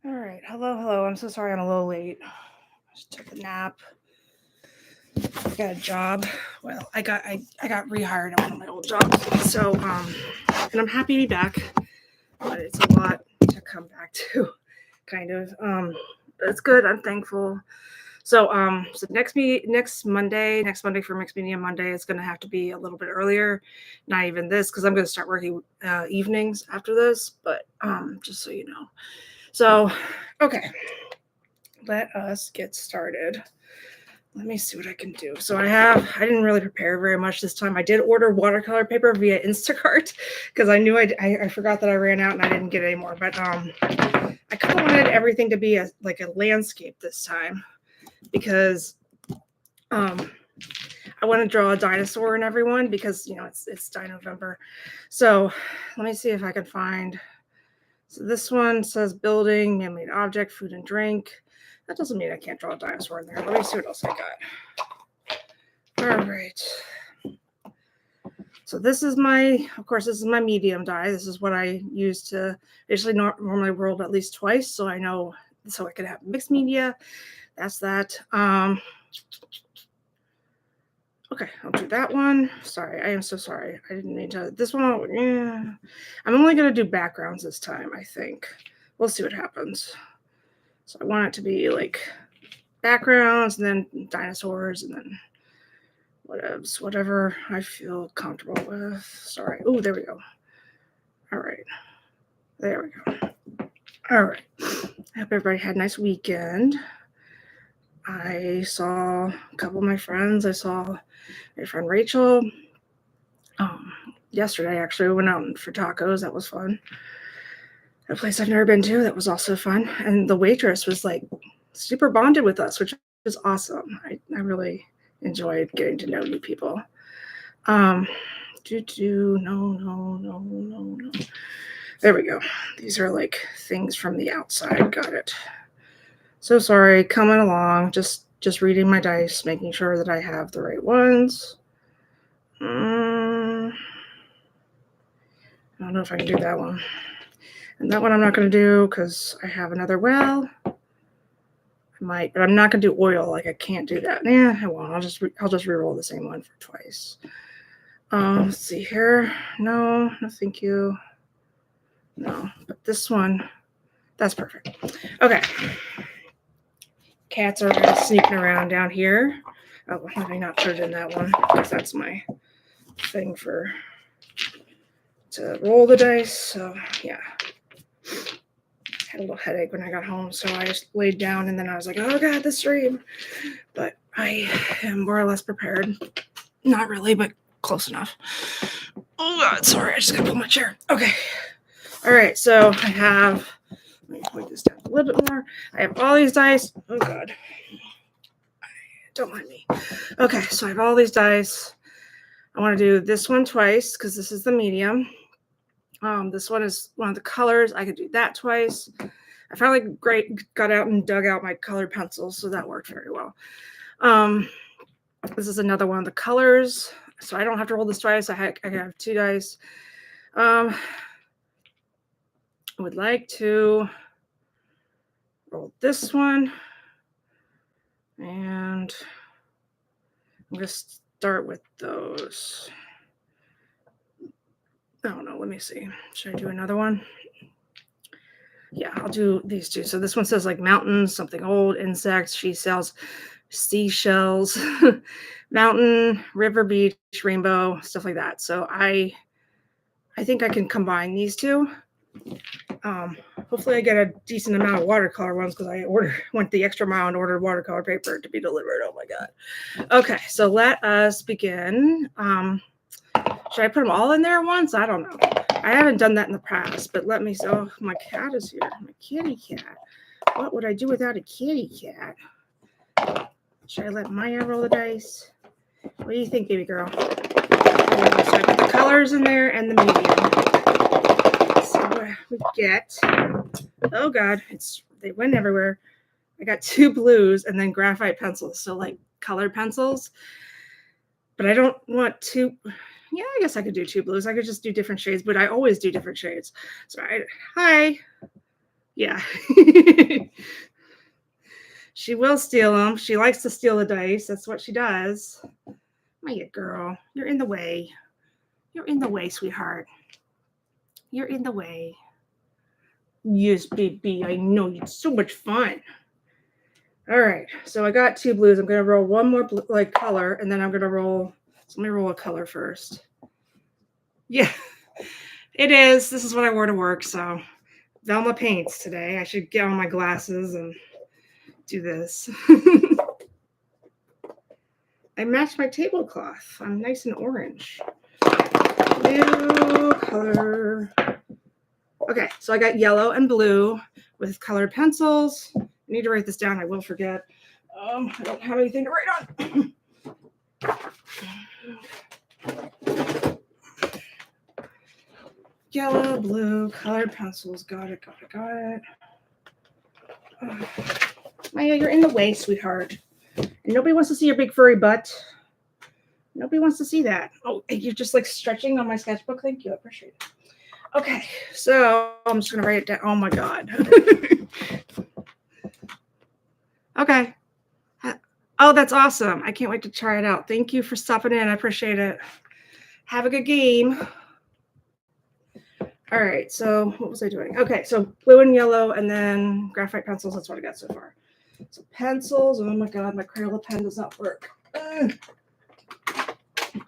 All right. Hello. I'm so sorry I'm a little late. I just took a nap. I got a job. Well, I got rehired at one of my old jobs. And I'm happy to be back, but it's a lot to come back to, kind of. But it's good. I'm thankful. So next Monday for Mixed Media Monday, it's gonna have to be a little bit earlier. Not even this, because I'm gonna start working evenings after this. But just so you know. So, okay, let us get started. Let me see what I can do. I didn't really prepare very much this time. I did order watercolor paper via Instacart because I knew I forgot that I ran out and I didn't get any more. But I kind of wanted everything to be a landscape this time because I want to draw a dinosaur in everyone because it's Dinovember. So let me see if I can find. So this one says building, man-made object, food and drink. That doesn't mean I can't draw a dinosaur in there. Let me see what else I got. All right. So this is my medium die. This is what I use to usually normally roll at least twice, so I can have mixed media. That's that. Okay, I'll do that one. Sorry, I am so sorry. I didn't mean to. This one, yeah. I'm only going to do backgrounds this time, I think. We'll see what happens. So I want it to be like backgrounds and then dinosaurs and then whatever I feel comfortable with. Sorry. Oh, there we go. All right. There we go. All right. I hope everybody had a nice weekend. I saw a couple of my friends. I saw my friend Rachel. Yesterday, actually, we went out for tacos. That was fun. A place I've never been to. That was also fun. And the waitress was like super bonded with us, which was awesome. I really enjoyed getting to know new people. No. There we go. These are like things from the outside. Got it. So sorry, coming along, just reading my dice, making sure that I have the right ones. I don't know if I can do that one. And that one I'm not going to do because I have another well. I might, but I'm not going to do oil. Like I can't do that. I won't. I'll just re-roll the same one for twice. Let's see here. No, thank you. No, but this one, that's perfect. Okay. Cats are sneaking around down here. Oh, let me not put it in that one because that's my thing to roll the dice. So yeah, had a little headache when I got home, so I just laid down and then I was like, oh god, the stream. But I am more or less prepared. Not really, but close enough. Oh god, sorry, I just gotta pull my chair. Okay. All right, so I have, let me point this down a little bit more. I have all these dice. Oh god. Don't mind me. Okay, so I have all these dice. I want to do this one twice because this is the medium. This one is one of the colors. I could do that twice. I finally got out and dug out my colored pencils, so that worked very well. This is another one of the colors, so I don't have to roll this twice. I can have two dice. I would like to roll this one, and I'm going to start with those. I don't know. Let me see. Should I do another one? Yeah, I'll do these two. So this one says like mountains, something old, insects. She sells seashells, mountain, river, beach, rainbow, stuff like that. So I think I can combine these two. Hopefully I get a decent amount of watercolor ones because I went the extra mile and ordered watercolor paper to be delivered. Oh my god. Okay, so let us begin. Should I put them all in there at once? I don't know. I haven't done that in the past, but let me. Oh, my cat is here. My kitty cat. What would I do without a kitty cat? Should I let Maya roll the dice? What do you think, baby girl? So I put the colors in there and the medium. So what we get. Oh God, they went everywhere. I got two blues and then graphite pencils. So like colored pencils. But I don't want two. Yeah, I guess I could do two blues. I could just do different shades, but I always do different shades. So hi. Yeah. She will steal them. She likes to steal the dice. That's what she does. Maya girl, you're in the way. You're in the way, sweetheart. You're in the way. Yes, baby. I know. It's so much fun. All right. So I got 2 blues. I'm going to roll one more color, and then I'm going to roll. So let me roll a color first. Yeah, it is. This is what I wore to work. So Velma paints today. I should get on my glasses and do this. I matched my tablecloth. I'm nice and orange. New color. Okay, so I got yellow and blue with colored pencils. I need to write this down. I will forget. I don't have anything to write on. Yellow, blue, colored pencils. Got it. Maya, you're in the way, sweetheart. And nobody wants to see your big furry butt. Nobody wants to see that. Oh, you're just like stretching on my sketchbook. Thank you. I appreciate it. Okay, so I'm just going to write it down. Oh, my God. Okay. Oh, that's awesome. I can't wait to try it out. Thank you for stopping in. I appreciate it. Have a good game. All right, so what was I doing? Okay, so blue and yellow, and then graphite pencils. That's what I got so far. So pencils. Oh, my God, my Crayola pen does not work.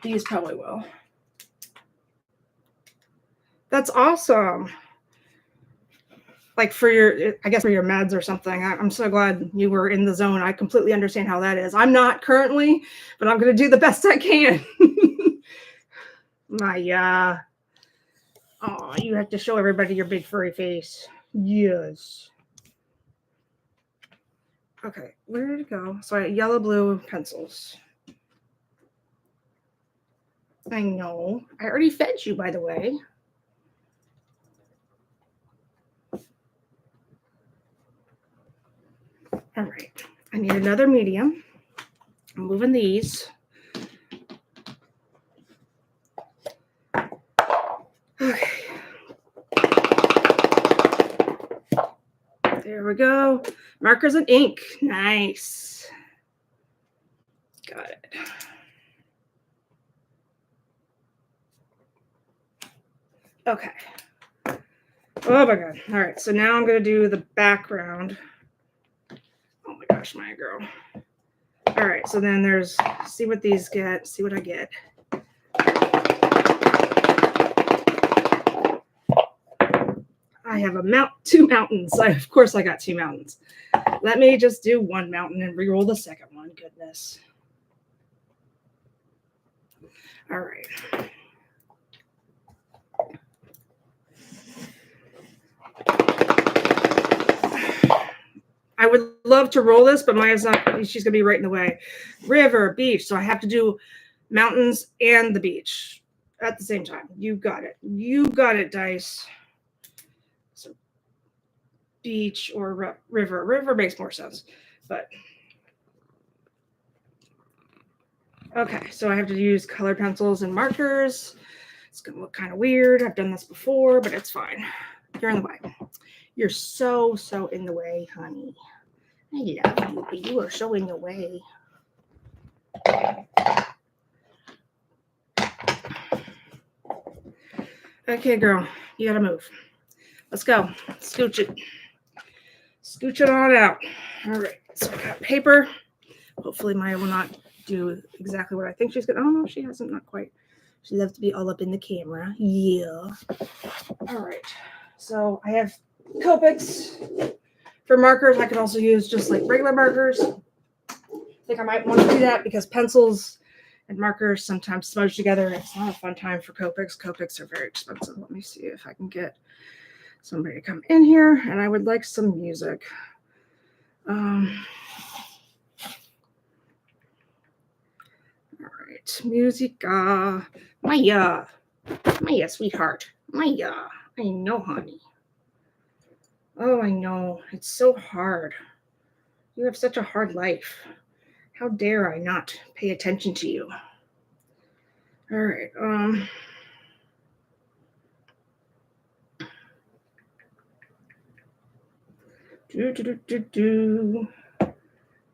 These probably will. That's awesome. Like for your meds or something. I'm so glad you were in the zone. I completely understand how that is. I'm not currently, but I'm going to do the best I can. My, oh, you have to show everybody your big furry face. Yes. Okay, where did it go? So I got yellow, blue pencils. I know. I already fed you, by the way. All right. I need another medium. I'm moving these. Okay. There we go. Markers and ink. Nice. Got it. Okay. Oh my God. All right. So now I'm going to do the background. Oh my gosh, my girl. All right. So then there's, see what these get, see what I get. I have two mountains. Of course I got 2 mountains. Let me just do one mountain and re-roll the second one. Goodness. All right. I would love to roll this, but Maya's not, she's going to be right in the way. River, beach. So I have to do mountains and the beach at the same time. You got it. You got it, Dice. So beach or river. River makes more sense, but okay. So I have to use colored pencils and markers. It's going to look kind of weird. I've done this before, but it's fine. You're in the way. You're so in the way, honey. I love you, but you are so in the way. Okay, girl, you gotta move. Let's go. Scooch it. Scooch it on out. All right, so I got paper. Hopefully Maya will not do exactly what I think she's gonna. Oh no, she hasn't, not quite. She loves to be all up in the camera. Yeah. All right, so I have Copics. For markers, I could also use just like regular markers. I think I might want to do that because pencils and markers sometimes smudge together. It's not a fun time for Copics. Copics are very expensive. Let me see if I can get somebody to come in here. And I would like some music. All right, musica. Maya, sweetheart. Maya, I know, honey. Oh, I know. It's so hard. You have such a hard life. How dare I not pay attention to you? All right. I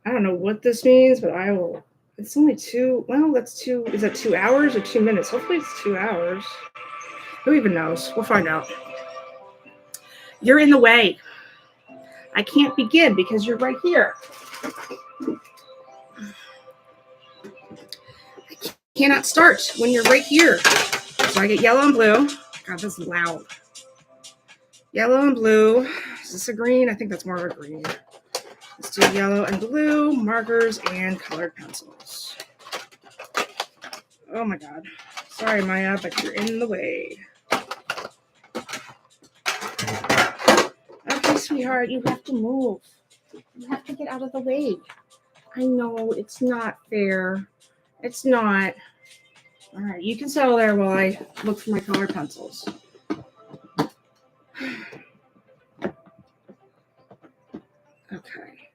don't know what this means, but I will. It's only 2. Well, that's 2. Is that 2 hours or 2 minutes? Hopefully it's 2 hours. Who even knows? We'll find out. You're in the way. I can't begin because you're right here. I cannot start when you're right here. So I get yellow and blue. God, this is loud. Yellow and blue. Is this a green? I think that's more of a green. Let's do yellow and blue, markers, and colored pencils. Oh my God. Sorry, Maya, but you're in the way. Okay, sweetheart, you have to move. You have to get out of the way. I know, it's not fair. It's not. All right, you can settle there while I look for my colored pencils. Okay.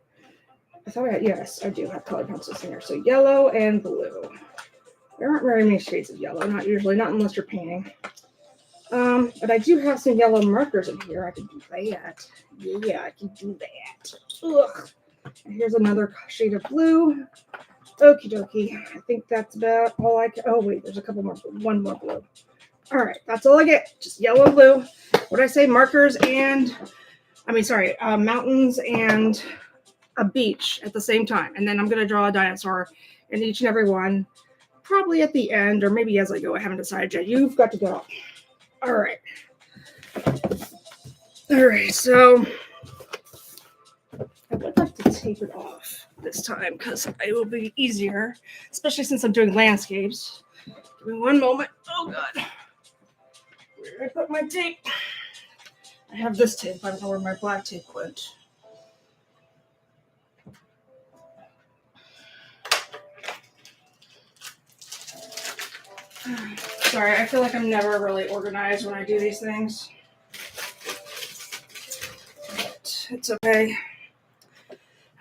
I thought I had, yes, I do have colored pencils in here. So yellow and blue. There aren't very many shades of yellow, not usually, not unless you're painting. But I do have some yellow markers in here. I can do that. Yeah, I can do that. Ugh. And here's another shade of blue. Okie dokie. I think that's about all I can. Oh, wait, there's a couple more. One more blue. All right, that's all I get. Just yellow and blue. What did I say? Markers and, mountains and a beach at the same time. And then I'm going to draw a dinosaur in each and every one, probably at the end or maybe as I go. I haven't decided yet. You've got to go. All right. All right, so I would like to tape it off this time because it will be easier, especially since I'm doing landscapes. Give me one moment. Oh, God. Where did I put my tape? I have this tape. I don't know where my black tape went. Sorry, I feel like I'm never really organized when I do these things. But it's okay.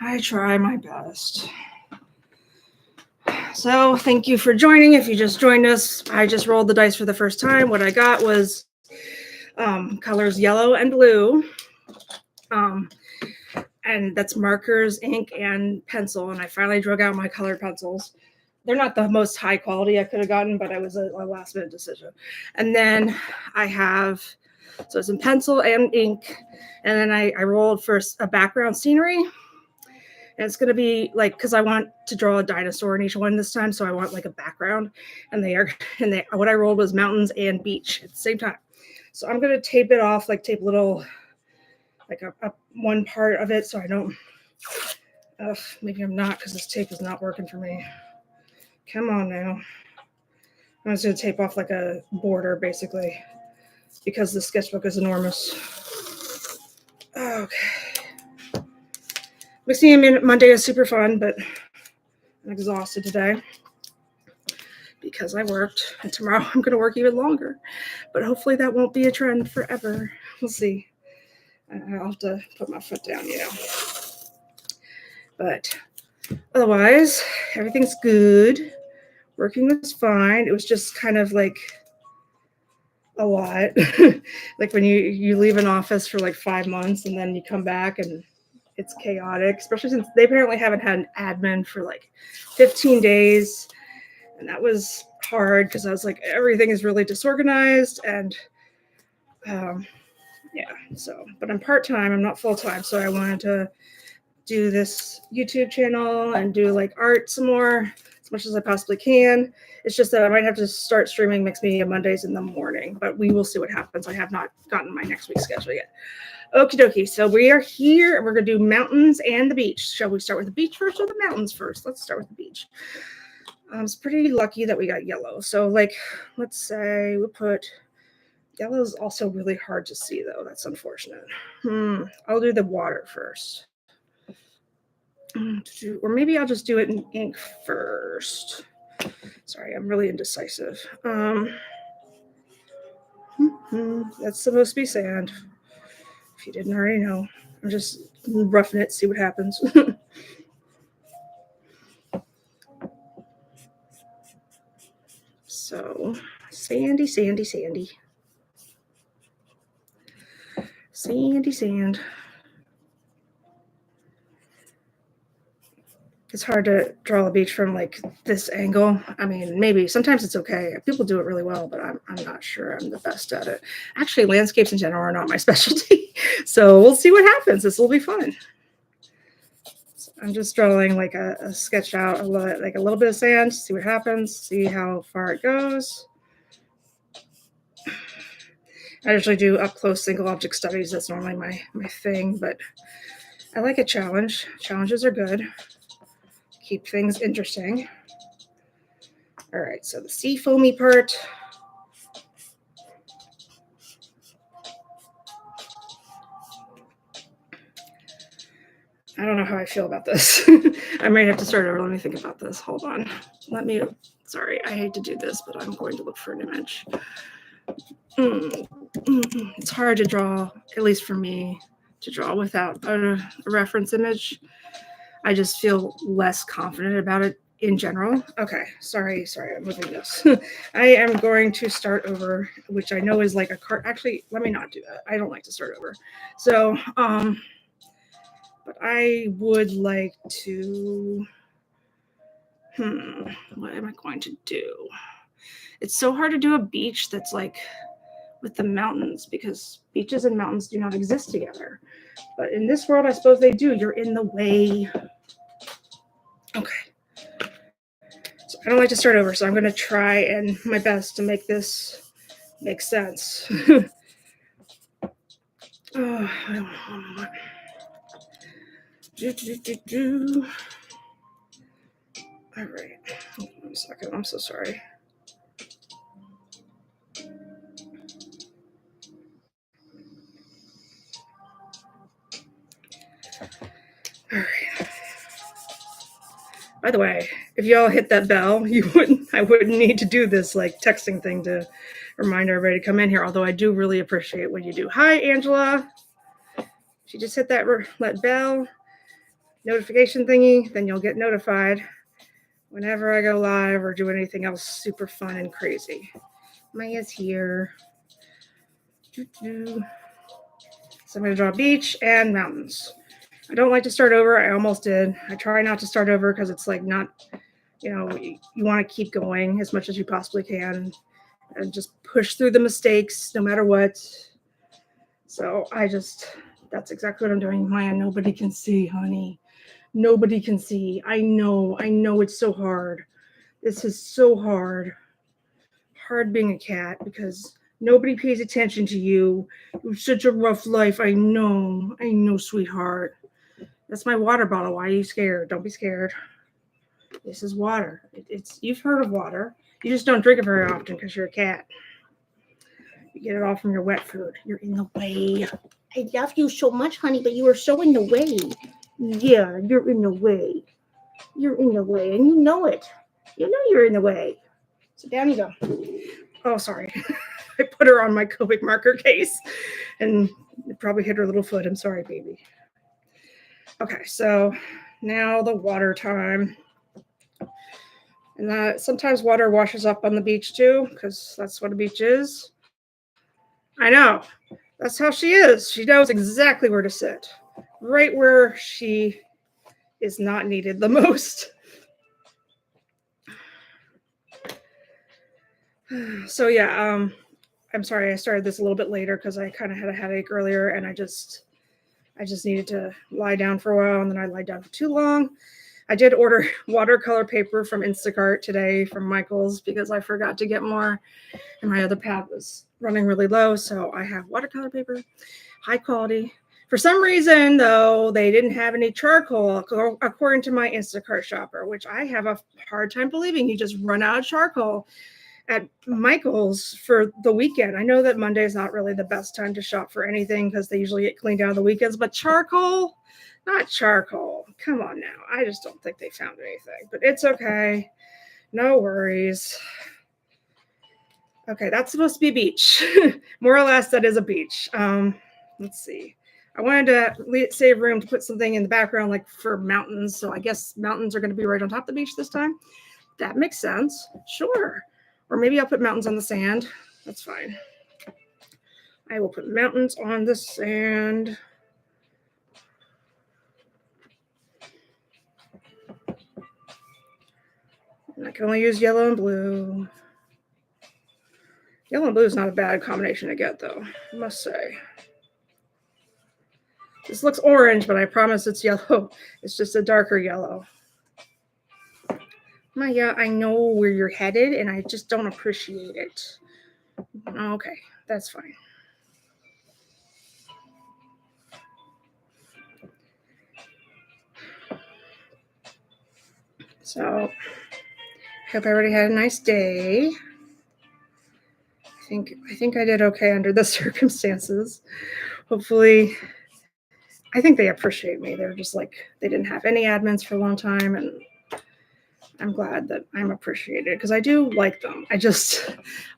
I try my best. So thank you for joining. If you just joined us, I just rolled the dice for the first time. What I got was colors yellow and blue. And that's markers, ink, and pencil. And I finally drug out my colored pencils. They're not the most high quality I could have gotten, but it was a last minute decision. And then I have, so it's in pencil and ink. And then I rolled for a background scenery. And it's going to be like, because I want to draw a dinosaur in each one this time. So I want like a background. And what I rolled was mountains and beach at the same time. So I'm going to tape it off, like tape little, like a one part of it. So I don't, maybe I'm not because this tape is not working for me. Come on now. I'm just going to tape off like a border basically because the sketchbook is enormous. Okay. Mixing Monday is super fun, but I'm exhausted today because I worked, and tomorrow I'm going to work even longer. But hopefully that won't be a trend forever. We'll see. I'll have to put my foot down, But otherwise, everything's good. Working was fine. It was just kind of like a lot. Like when you leave an office for like 5 months and then you come back and it's chaotic, especially since they apparently haven't had an admin for like 15 days. And that was hard because I was like, everything is really disorganized. And but I'm part-time, I'm not full-time. So I wanted to do this YouTube channel and do like art some more as much as I possibly can. It's just that I might have to start streaming Mixed Media Mondays in the morning, but we will see what happens. I have not gotten my next week's schedule yet. Okie dokie. So we are here and we're going to do mountains and the beach. Shall we start with the beach first or the mountains first? Let's start with the beach. It's pretty lucky that we got yellow. So like, let's say we put, yellow is also really hard to see though. That's unfortunate. I'll do the water first. Or maybe I'll just do it in ink first. Sorry, I'm really indecisive. That's supposed to be sand. If you didn't already know, I'm just roughing it, see what happens. So, sandy, sandy, sandy. Sandy sand. It's hard to draw a beach from like this angle. I mean, maybe sometimes it's okay. People do it really well, but I'm not sure I'm the best at it. Actually, landscapes in general are not my specialty. So we'll see what happens. This will be fun. So I'm just drawing like a sketch out, like a little bit of sand, see what happens, see how far it goes. I usually do up close single object studies. That's normally my thing, but I like a challenge. Challenges are good. Keep things interesting. All right, so the sea foamy part. I don't know how I feel about this. I might have to start over. Let me think about this. Hold on. Sorry, I hate to do this, but I'm going to look for an image. It's hard to draw, at least for me, to draw without a reference image. I just feel less confident about it in general. Okay, sorry, I'm moving this. I am going to start over, which I know is like a card. Actually, let me not do that. I don't like to start over. So, but I would like to, what am I going to do? It's so hard to do a beach that's like with the mountains because beaches and mountains do not exist together. But in this world, I suppose they do. You're in the way. Okay. So I don't like to start over, so I'm going to try and my best to make this make sense. Oh, I don't know. All right. Hold on a second. I'm so sorry. All right. By the way, if y'all hit that bell, I wouldn't need to do this like texting thing to remind everybody to come in here. Although I do really appreciate when you do. Hi, Angela. If you just hit that bell notification thingy, then you'll get notified whenever I go live or do anything else super fun and crazy. Maya's here. So I'm going to draw beach and mountains. I don't like to start over. I almost did. I try not to start over because it's like not, you want to keep going as much as you possibly can and just push through the mistakes no matter what. So that's exactly what I'm doing. Maya, nobody can see, honey. Nobody can see. I know it's so hard. This is so hard. Hard being a cat because nobody pays attention to you. It's such a rough life. I know, sweetheart. That's my water bottle. Why are you scared? Don't be scared. This is water. You've heard of water. You just don't drink it very often because you're a cat. You get it all from your wet food. You're in the way. I love you so much, honey, but you are so in the way. Yeah, you're in the way. You're in the way, and you know it. You know you're in the way. So down you go. Oh, sorry. I put her on my Copic marker case, and it probably hit her little foot. I'm sorry, baby. Okay, so now the water time. And sometimes water washes up on the beach too, because that's what a beach is. I know. That's how she is. She knows exactly where to sit. Right where she is not needed the most. So yeah, I'm sorry I started this a little bit later because I kind of had a headache earlier and I just needed to lie down for a while and then I lied down for too long. I did order watercolor paper from Instacart today from Michael's because I forgot to get more and my other pad was running really low. So I have watercolor paper, high quality. For some reason, though, they didn't have any charcoal, according to my Instacart shopper, which I have a hard time believing he just run out of charcoal at Michael's for the weekend. I know that Monday is not really the best time to shop for anything because they usually get cleaned out on the weekends, but charcoal, not charcoal. Come on now. I just don't think they found anything, but it's okay. No worries. Okay, that's supposed to be a beach. More or less, that is a beach. Let's see. I wanted to save room to put something in the background, like for mountains. So I guess mountains are going to be right on top of the beach this time. That makes sense. Sure. Or maybe I'll put mountains on the sand. That's fine. I will put mountains on the sand. And I can only use yellow and blue. Yellow and blue is not a bad combination to get, though, I must say. This looks orange, but I promise it's yellow. It's just a darker yellow. Maya, I know where you're headed, and I just don't appreciate it. Okay, that's fine. So, I hope everybody had a nice day. I think I did okay under the circumstances. Hopefully, I think they appreciate me. They're just like, they didn't have any admins for a long time, and I'm glad that I'm appreciated because I do like them. I was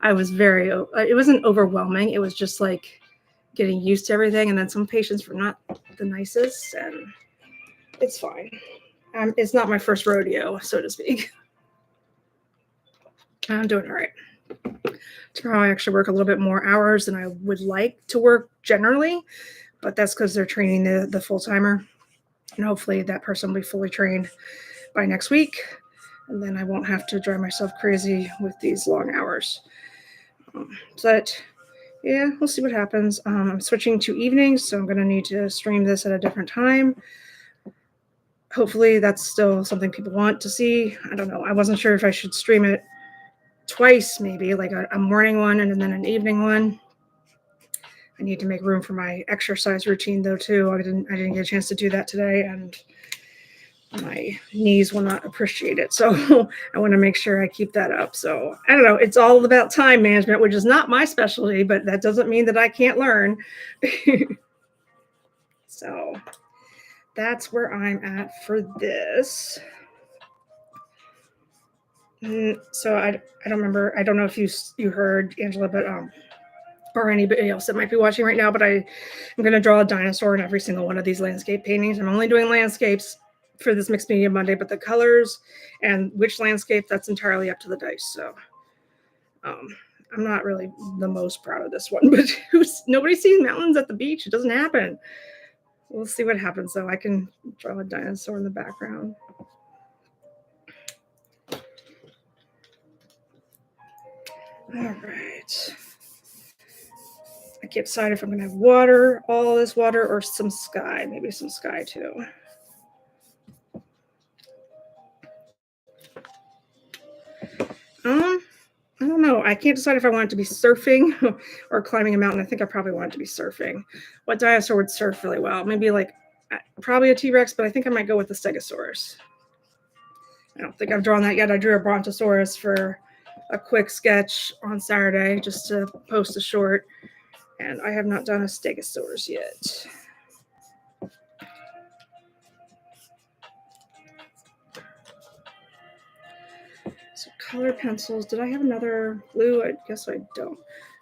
it wasn't overwhelming. It was just like getting used to everything. And then some patients were not the nicest, and it's fine. It's not my first rodeo, so to speak. I'm doing all right. Tomorrow I actually work a little bit more hours than I would like to work generally, but that's because they're training the full-timer. And hopefully that person will be fully trained by next week. And then I won't have to drive myself crazy with these long hours. But yeah, we'll see what happens. I'm switching to evenings, so I'm going to need to stream this at a different time. Hopefully that's still something people want to see. I don't know. I wasn't sure if I should stream it twice, maybe like a morning one and then an evening one. I need to make room for my exercise routine though too. I didn't get a chance to do that today, and my knees will not appreciate it. So I want to make sure I keep that up. So I don't know. It's all about time management, which is not my specialty, but that doesn't mean that I can't learn. So that's where I'm at for this. So I don't remember. I don't know if you heard Angela, but or anybody else that might be watching right now, but I'm going to draw a dinosaur in every single one of these landscape paintings. I'm only doing landscapes for this Mixed Media Monday, but the colors and which landscape, that's entirely up to the dice. So I'm not really the most proud of this one, but nobody sees mountains at the beach. It doesn't happen. We'll see what happens though. I can draw a dinosaur in the background. All right. I can't decide if I'm going to have water, all this water, or some sky. Maybe some sky too. I don't know. I can't decide if I want it to be surfing or climbing a mountain. I think I probably want it to be surfing. What dinosaur would surf really well? Maybe like probably a T-Rex, but I think I might go with the Stegosaurus. I don't think I've drawn that yet. I drew a Brontosaurus for a quick sketch on Saturday just to post a short, and I have not done a Stegosaurus yet. So color pencils. Did I have another blue? I guess I don't.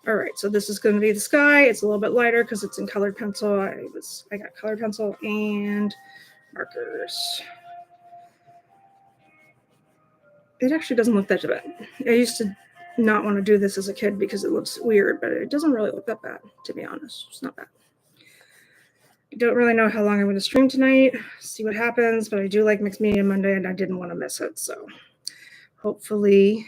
All right, so this is going to be the sky. It's a little bit lighter because it's in colored pencil. I got colored pencil and markers. It actually doesn't look that bad. I used to not want to do this as a kid because it looks weird, but it doesn't really look that bad, to be honest. It's not bad. I don't really know how long I'm going to stream tonight. See what happens, but I do like Mixed Media Monday, and I didn't want to miss it, so hopefully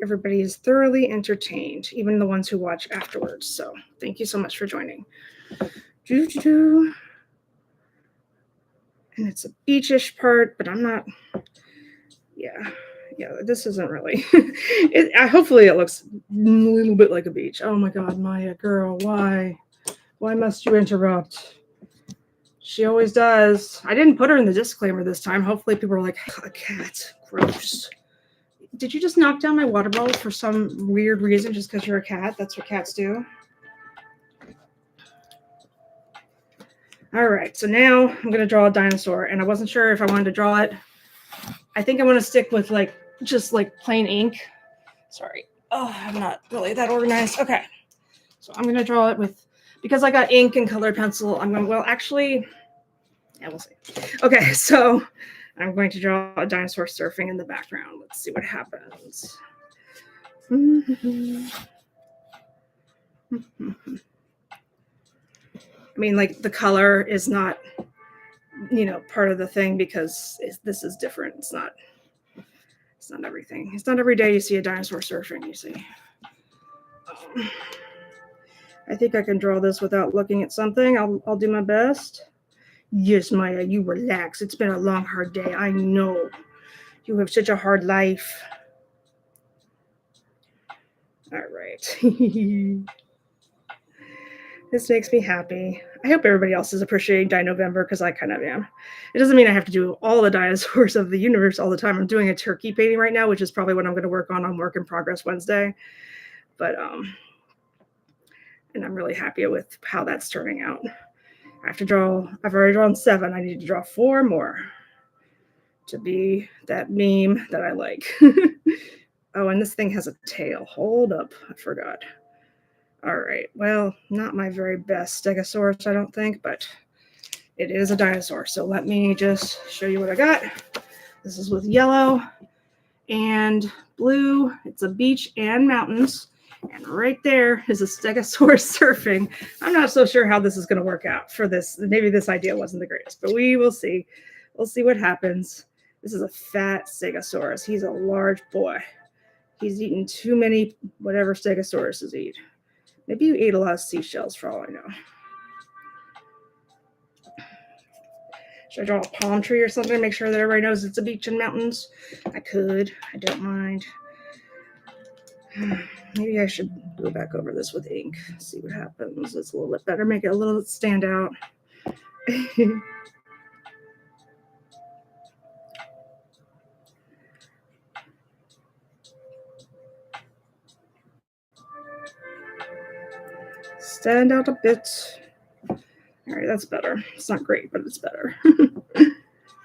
everybody is thoroughly entertained, even the ones who watch afterwards. So thank you so much for joining. And it's a beachish part, but I'm not. Yeah, this isn't really. Hopefully it looks a little bit like a beach. Oh my God, Maya, girl, why must you interrupt? She always does. I didn't put her in the disclaimer this time. Hopefully people are like, a cat, gross. Did you just knock down my water bottle for some weird reason just because you're a cat? That's what cats do. All right, so now I'm going to draw a dinosaur, and I wasn't sure if I wanted to draw it. I think I'm going to stick with just plain ink. Sorry. Oh, I'm not really that organized. Okay, so I'm going to draw it because I got ink and colored pencil. We'll see. Okay, so I'm going to draw a dinosaur surfing in the background. Let's see what happens. I mean, the color is not, part of the thing because this is different. It's It's not everything. It's not every day you see a dinosaur surfing, you see. I think I can draw this without looking at something. I'll do my best. Yes, Maya, you relax. It's been a long, hard day. I know. You have such a hard life. All right. This makes me happy. I hope everybody else is appreciating Dinovember because I kind of am. It doesn't mean I have to do all the dinosaurs of the universe all the time. I'm doing a turkey painting right now, which is probably what I'm going to work on Work in Progress Wednesday. But and I'm really happy with how that's turning out. I've already drawn 7. I need to draw 4 more to be that meme that I like. Oh, and this thing has a tail. Hold up. I forgot. All right. Well, not my very best Stegosaurus, I don't think, but it is a dinosaur. So let me just show you what I got. This is with yellow and blue. It's a beach and mountains. And right there is a Stegosaurus surfing. I'm not so sure how this is going to work out for this. Maybe this idea wasn't the greatest, but we will see. We'll see what happens. This is a fat Stegosaurus. He's a large boy. He's eaten too many whatever Stegosauruses eat. Maybe you ate a lot of seashells for all I know. Should I draw a palm tree or something? Make sure that everybody knows it's a beach and mountains. I could. I don't mind. Maybe I should go back over this with ink. See what happens. It's a little bit better. Make it a little stand out. Stand out a bit. All right, that's better. It's not great, but it's better.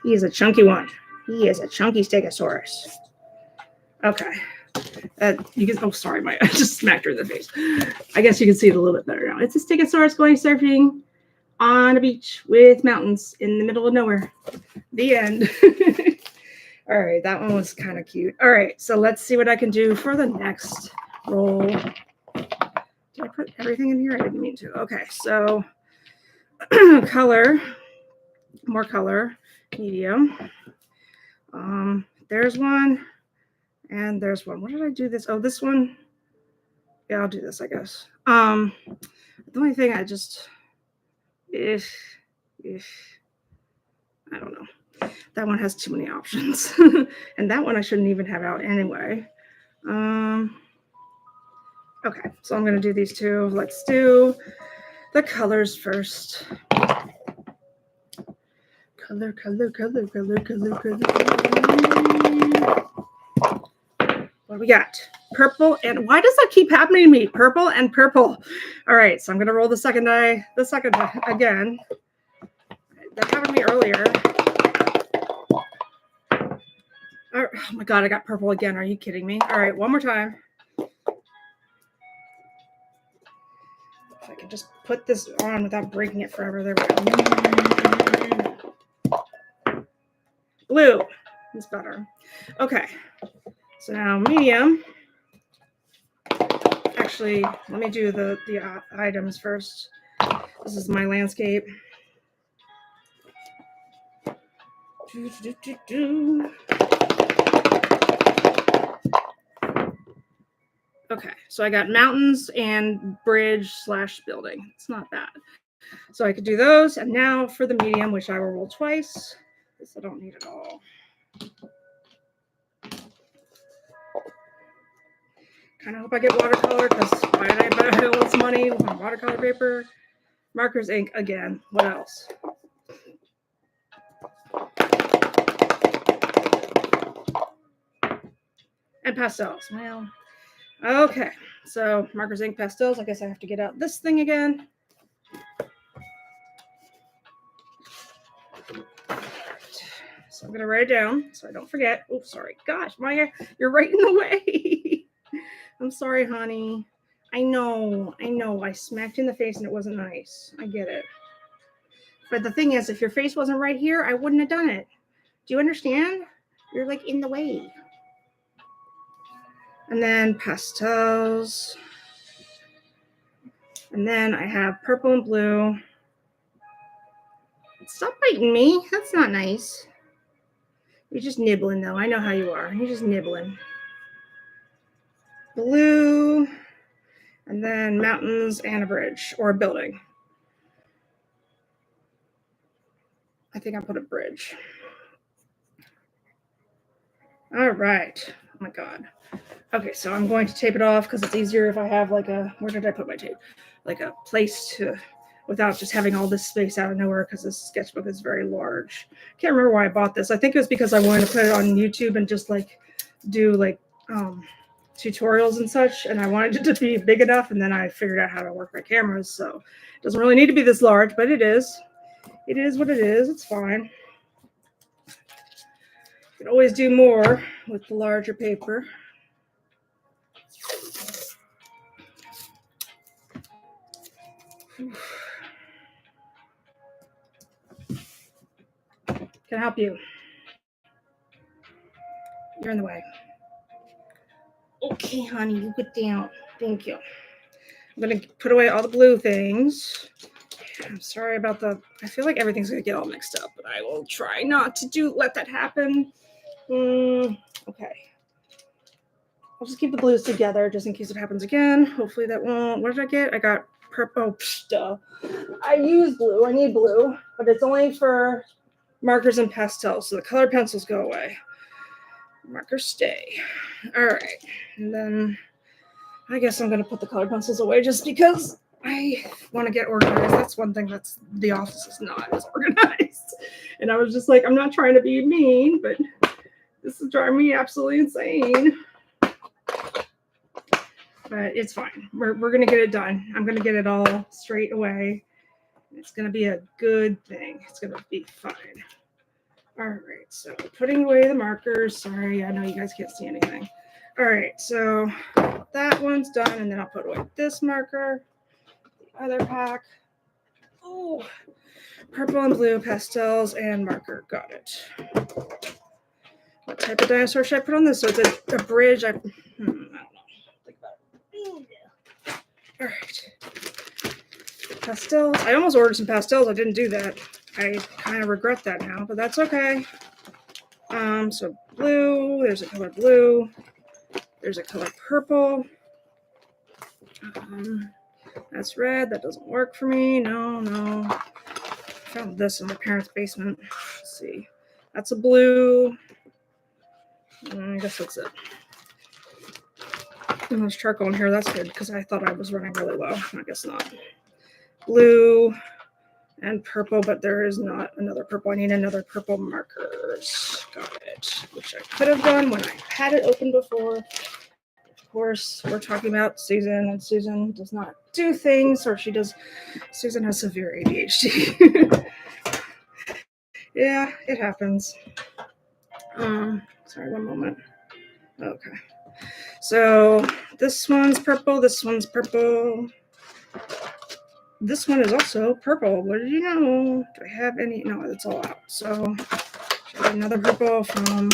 He is a chunky one. He is a chunky Stegosaurus. Okay. You can. Oh, sorry, I just smacked her in the face. I guess you can see it a little bit better now. It's a Stegosaurus going surfing on a beach with mountains in the middle of nowhere. The end. All right, that one was kind of cute. All right, so let's see what I can do for the next roll. Did I put everything in here? I didn't mean to. Okay, so color, more color, medium. There's one. And there's one. What did I do this? Oh, this one. Yeah, I'll do this, I guess. The only thing I just, I don't know. That one has too many options. And that one I shouldn't even have out anyway. Okay, so I'm going to do these two. Let's do the colors first. Color. What do we got? Purple and why does that keep happening to me? Purple and purple. All right, so I'm gonna roll the second die again. That happened to me earlier. Oh my god, I got purple again. Are you kidding me? All right, one more time. If I could just put this on without breaking it forever. There we go. Blue is better. Okay. So now medium. Actually, let me do the items first. This is my landscape. Okay, so I got mountains and bridge / building. It's not bad. So I could do those. And now for the medium, which I will roll twice. This I don't need at all. Kind of hope I get watercolor because why did I buy all this money on watercolor paper? Markers, ink again. What else? And pastels. Well, okay. So markers, ink, pastels. I guess I have to get out this thing again. So I'm going to write it down so I don't forget. Oh, sorry. Gosh, Maya, you're right in the way. I'm sorry, honey. I know. I smacked you in the face and it wasn't nice. I get it. But the thing is, if your face wasn't right here, I wouldn't have done it. Do you understand? You're like in the way. And then pastels. And then I have purple and blue. Stop biting me. That's not nice. You're just nibbling, though. I know how you are. You're just nibbling. Blue, and then mountains and a bridge or a building. I think I put a bridge. All right. Oh my God. Okay, so I'm going to tape it off because it's easier if I have like a, where did I put my tape? Like a place to, without just having all this space out of nowhere because this sketchbook is very large. Can't remember why I bought this. I think it was because I wanted to put it on YouTube and just like do like tutorials and such, and I wanted it to be big enough, and then I figured out how to work my cameras, so it doesn't really need to be this large, but it is. It is what it is. It's fine. You can always do more with the larger paper. Can I help you? You're in the way. Okay, honey, you get down. Thank you. I'm going to put away all the blue things. I'm sorry about I feel like everything's going to get all mixed up, but I will try not to let that happen. Okay. I'll just keep the blues together just in case it happens again. Hopefully that won't. What did I get? I got purple. Duh. I use blue. I need blue, but it's only for markers and pastels, so the colored pencils go away. Markers stay. All right. And then I guess I'm going to put the colored pencils away just because I want to get organized. That's one thing that's the office is not as organized. And I was just like, I'm not trying to be mean, but this is driving me absolutely insane. But it's fine. We're going to get it done. I'm going to get it all straight away. It's going to be a good thing. It's going to be fine. All right. So putting away the markers. Sorry, I know you guys can't see anything. All right. So that one's done. And then I'll put away this marker. The other pack. Oh, purple and blue pastels and marker. Got it. What type of dinosaur should I put on this? So it's a bridge. I don't know. Think about it. All right. Pastels. I almost ordered some pastels. I didn't do that. I kind of regret that now, but that's okay. So blue. There's a color blue. There's a color purple. That's red. That doesn't work for me. No. I found this in my parents' basement. Let's see. That's a blue. I guess that's it. And there's charcoal in here. That's good because I thought I was running really low. I guess not. Blue and purple, but there is not another purple. I need another purple markers. Got it. Which I could have done when I had it open before. Of course, we're talking about Susan, and Susan does not do things, or Susan has severe ADHD. Yeah, it happens. Sorry, one moment. Okay. So this one's purple. This one's purple. This one is also purple. What did you know? Do I have any? No, it's all out. So another purple from.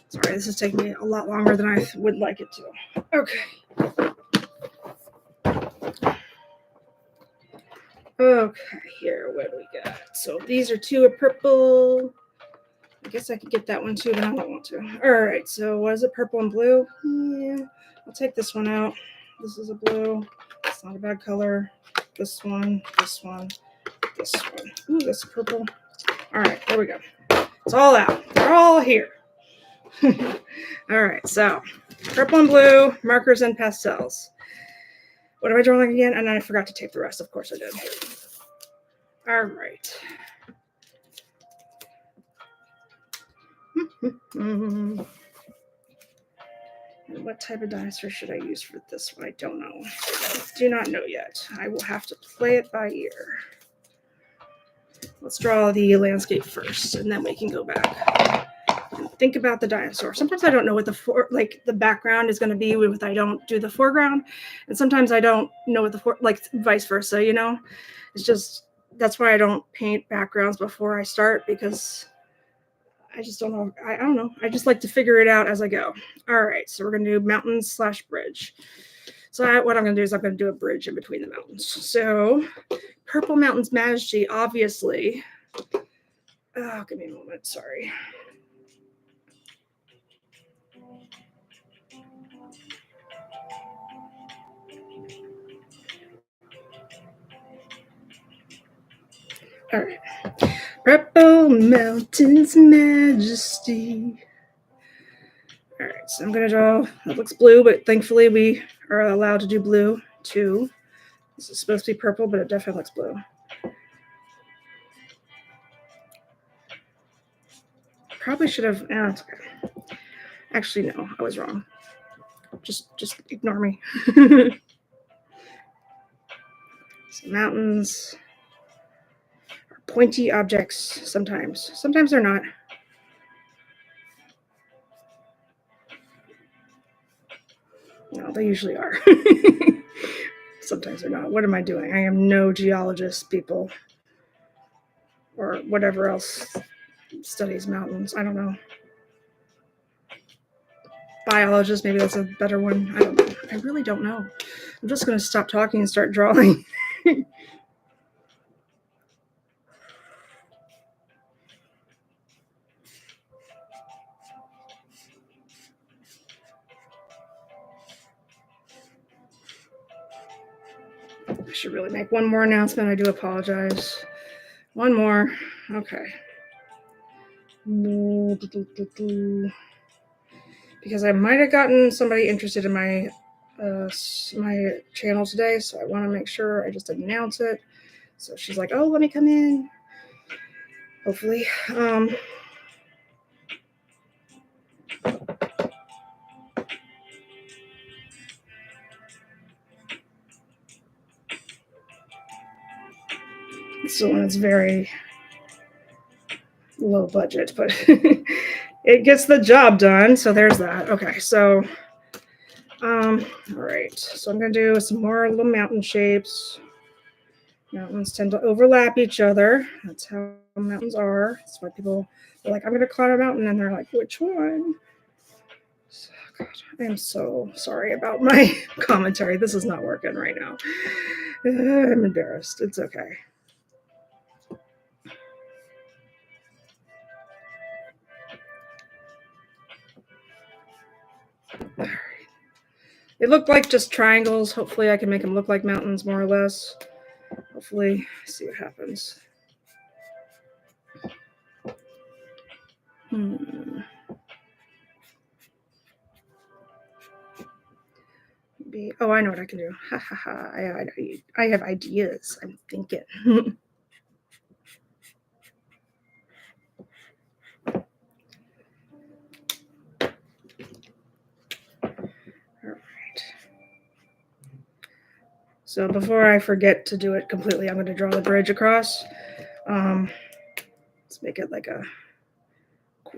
Sorry, this is taking me a lot longer than I would like it to. Okay. Okay, here, what do we got? So these are two of purple. I guess I could get that one too, but I don't want to. All right, so what is it, purple and blue? Yeah, I'll take this one out. This is a blue. It's not a bad color. This one, this one, this one. Ooh, this is purple. All right, there we go. It's all out. They're all here. All right, so purple and blue, markers and pastels. What am I drawing again? And I forgot to tape the rest. Of course I did. All right. And what type of dinosaur should I use for this one? I don't know. I do not know yet. I will have to play it by ear. Let's draw the landscape first, and then we can go back and think about the dinosaur. Sometimes I don't know what the background is going to be if I don't do the foreground, and sometimes I don't know what vice versa. You know, it's just that's why I don't paint backgrounds before I start because I just don't know. I don't know. I just like to figure it out as I go. All right, so we're going to do mountains / bridge. So what I'm going to do is I'm going to do a bridge in between the mountains. So Purple Mountains Majesty, obviously, Oh, give me a moment. Sorry. All right. Purple Mountain's Majesty. All right, so I'm going to draw, that looks blue, but thankfully we are allowed to do blue too. This is supposed to be purple, but it definitely looks blue. Probably should have, it's okay. Actually, no, I was wrong. Just ignore me. So mountains are pointy objects sometimes. Sometimes they're not. No, they usually are. Sometimes they're not. What am I doing? I am no geologist, people. Or whatever else studies mountains. I don't know. Biologist, maybe that's a better one. I don't know. I really don't know. I'm just going to stop talking and start drawing. I should really make one more announcement. I do apologize. One more. Okay. Because I might have gotten somebody interested in my channel today, so I want to make sure I just announce it. So she's like, "Oh, let me come in." Hopefully. This one is very low budget, but it gets the job done. So there's that. Okay, so all right. So I'm gonna do some more little mountain shapes. Mountains tend to overlap each other. That's how mountains are. That's why people are like, I'm gonna climb a mountain, and they're like, which one? So, God, I am so sorry about my commentary. This is not working right now. I'm embarrassed. It's okay. All right. It looked like just triangles. Hopefully I can make them look like mountains more or less. Hopefully, see what happens. Oh, I know what I can do. Ha ha ha. I have ideas. I'm thinking. All right. So before I forget to do it completely, I'm going to draw the bridge across. Let's make it like a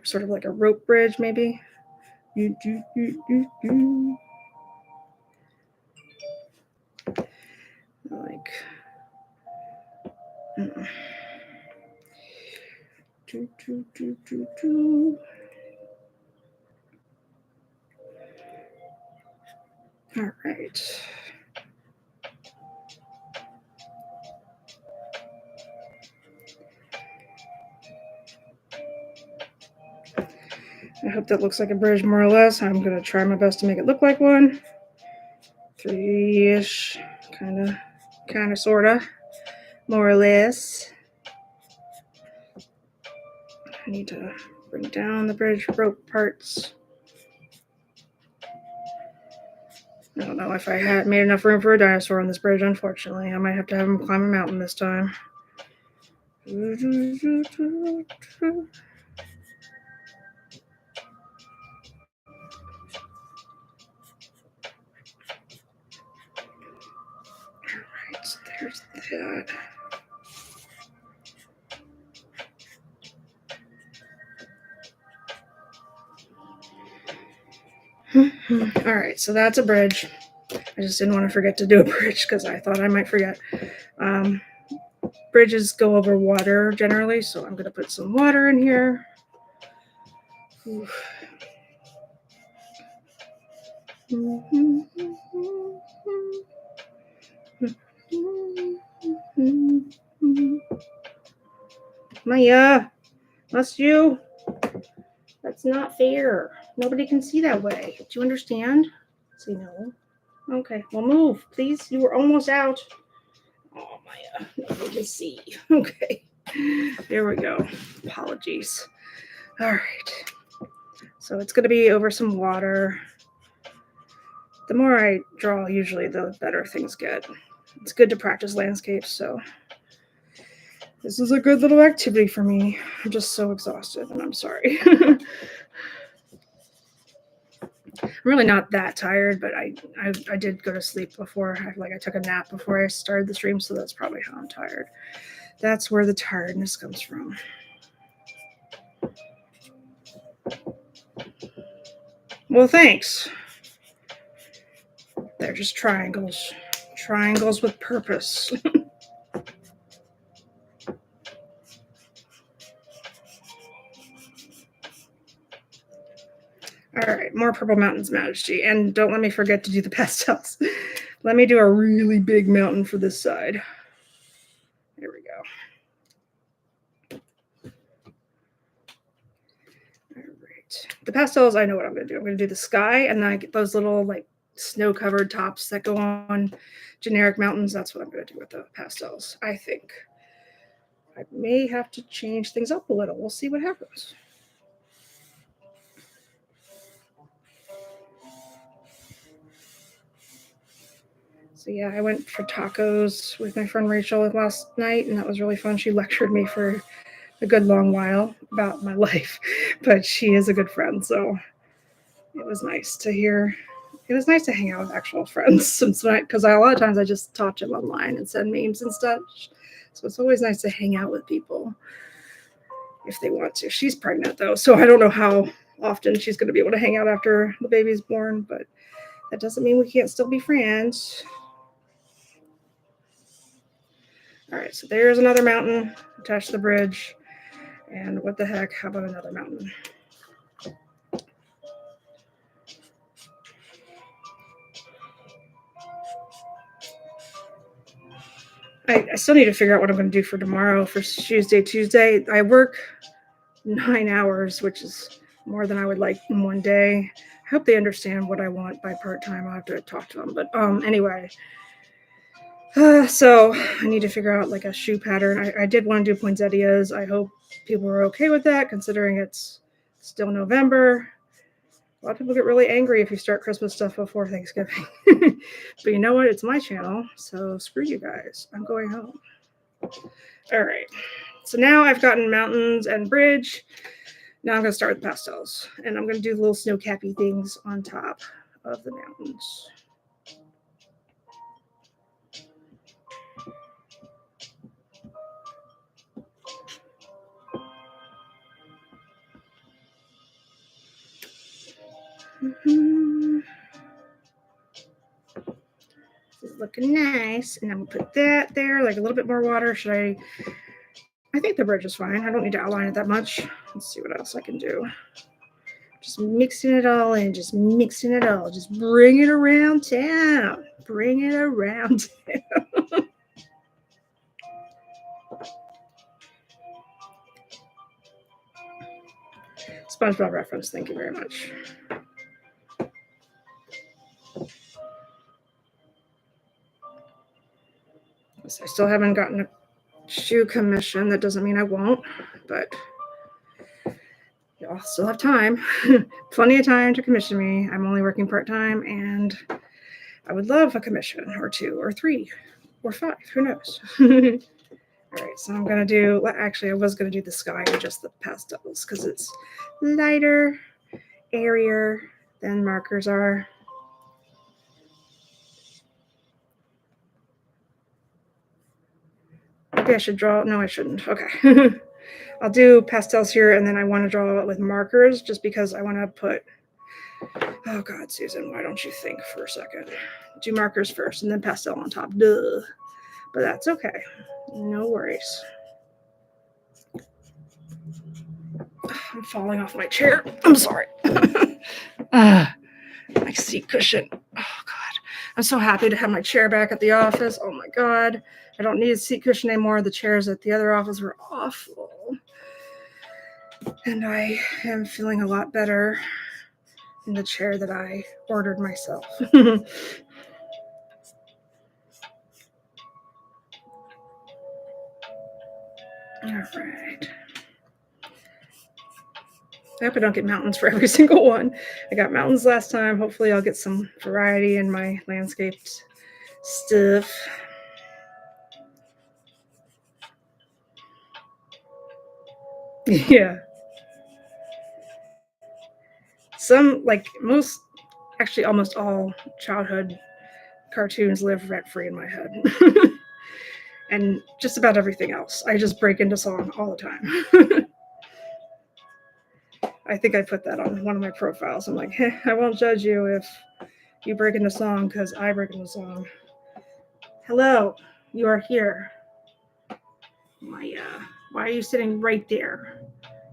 sort of like a rope bridge, maybe. Like. All right. I hope that looks like a bridge more or less. I'm going to try my best to make it look like one. 3-ish, kind of, sort of, more or less. I need to bring down the bridge rope parts. I don't know if I had made enough room for a dinosaur on this bridge, unfortunately. I might have to have him climb a mountain this time. Alright, so there's that. Alright, so that's a bridge. I just didn't want to forget to do a bridge because I thought I might forget. Bridges go over water generally, so I'm going to put some water in here. Maya, Must you? That's not fair. Nobody can see that way. Do you understand? Say no. Okay, well, move, please. You were almost out. Oh, Maya, nobody can see. Okay, there we go. Apologies. All right. So it's going to be over some water. The more I draw, usually, the better things get. It's good to practice landscapes, so this is a good little activity for me. I'm just so exhausted, and I'm sorry. I'm really not that tired, but I did go to sleep before. I took a nap before I started the stream, so that's probably how I'm tired. That's where the tiredness comes from. Well, thanks. They're just triangles. Triangles with purpose. All right, more Purple Mountains, Majesty. And don't let me forget to do the pastels. Let me do a really big mountain for this side. There we go. All right. The pastels, I know what I'm going to do. I'm going to do the sky, and then I get those little like snow-covered tops that go on generic mountains. That's what I'm going to do with the pastels, I think. I may have to change things up a little. We'll see what happens. So yeah, I went for tacos with my friend Rachel last night, and that was really fun. She lectured me for a good long while about my life, but she is a good friend, so it was nice to hear. It was nice to hang out with actual friends because a lot of times I just talk to them online and send memes and stuff. So it's always nice to hang out with people if they want to. She's pregnant though, so I don't know how often she's going to be able to hang out after the baby's born, but that doesn't mean we can't still be friends. All right, so there's another mountain attached to the bridge. And what the heck, how about another mountain? I still need to figure out what I'm going to do for tomorrow, for Tuesday. I work 9 hours, which is more than I would like in one day. I hope they understand what I want by part-time. I'll have to talk to them. But anyway, so I need to figure out like a shoe pattern. I did want to do poinsettias. I hope people are okay with that, considering it's still November. A lot of people get really angry if you start Christmas stuff before Thanksgiving. But you know what? It's my channel, so screw you guys. I'm going home. All right. So now I've gotten mountains and bridge. Now I'm going to start with pastels. And I'm going to do little snow cappy things on top of the mountains. This is looking nice. And I'm going to put that there, like a little bit more water. I think the bridge is fine. I don't need to outline it that much. Let's see what else I can do. Just mixing it all in. Just mixing it all. Just bring it around town. Bring it around town. SpongeBob reference. Thank you very much. I still haven't gotten a shoe commission. That doesn't mean I won't, but y'all still have time. Plenty of time to commission me. I'm only working part-time, and I would love a commission or 2 or 3 or 5. Who knows? All right, so I'm going to do, actually, I was going to do the sky with just the pastels because it's lighter, airier than markers are. Maybe I should draw. No, I shouldn't. Okay. I'll do pastels here, and then I want to draw it with markers just because I want to put, oh God, Susan, why don't you think for a second? Do markers first and then pastel on top. Duh. But that's okay. No worries. I'm falling off my chair. I'm sorry. My seat cushion. Oh God. I'm so happy to have my chair back at the office. Oh my God. I don't need a seat cushion anymore. The chairs at the other office were awful. And I am feeling a lot better in the chair that I ordered myself. All right. I hope I don't get mountains for every single one. I got mountains last time. Hopefully I'll get some variety in my landscaped stuff. Yeah. Some, like most, actually almost all childhood cartoons live rent-free in my head. And just about everything else. I just break into song all the time. I think I put that on one of my profiles. I'm like, hey, I won't judge you if you break into song because I break into song. Hello, you are here. Why are you sitting right there?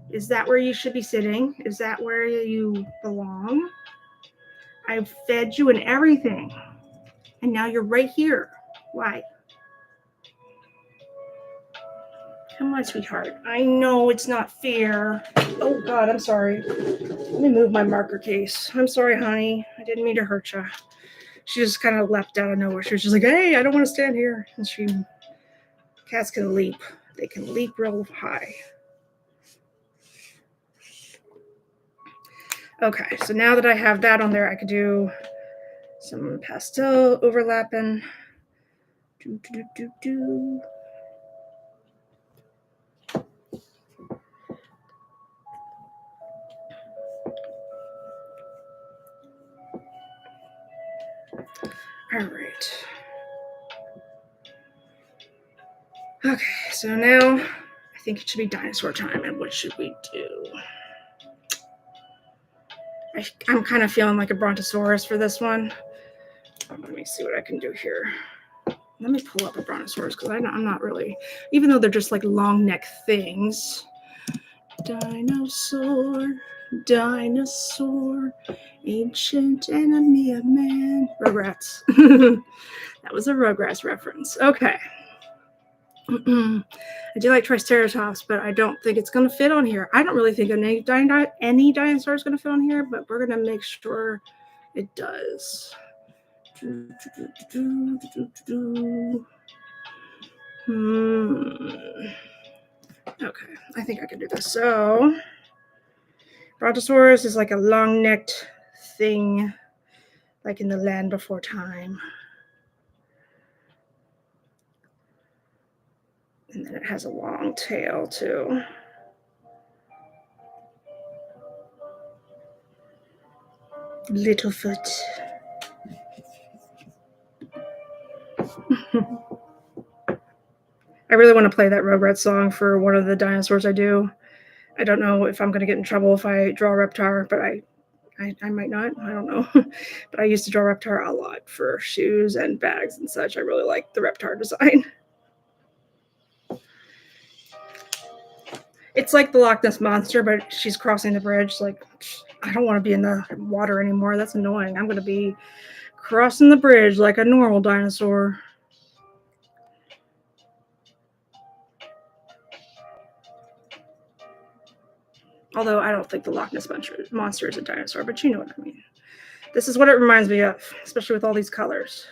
Is that where you should be sitting? Is that where you belong? I've fed you and everything. And now you're right here. Why? Come on, sweetheart. I know it's not fair. Oh, God, I'm sorry. Let me move my marker case. I'm sorry, honey. I didn't mean to hurt you. She just kind of leapt out of nowhere. She was just like, hey, I don't want to stand here. And cats can leap. They can leap real high. Okay, so now that I have that on there, I could do some pastel overlapping. All right. Okay, so now I think it should be dinosaur time. And what should we do? I'm kind of feeling like a brontosaurus for this one. Let me see what I can do here. Let me pull up a brontosaurus because I'm not really, even though they're just like long neck things. Dinosaur, ancient enemy of man. Rugrats. That was a Rugrats reference. Okay. I do like Triceratops, but I don't think it's going to fit on here. I don't really think any dinosaur is going to fit on here, but we're going to make sure it does. Okay, I think I can do this. So, Brontosaurus is like a long-necked thing, like in the land before time. And then it has a long tail, too. Littlefoot. I really want to play that Rugrats song for one of the dinosaurs I do. I don't know if I'm going to get in trouble if I draw Reptar, but I might not. I don't know. But I used to draw Reptar a lot for shoes and bags and such. I really like the Reptar design. It's like the Loch Ness Monster, but she's crossing the bridge. Like, I don't want to be in the water anymore. That's annoying. I'm going to be crossing the bridge like a normal dinosaur. Although I don't think the Loch Ness Monster is a dinosaur, but you know what I mean. This is what it reminds me of, especially with all these colors.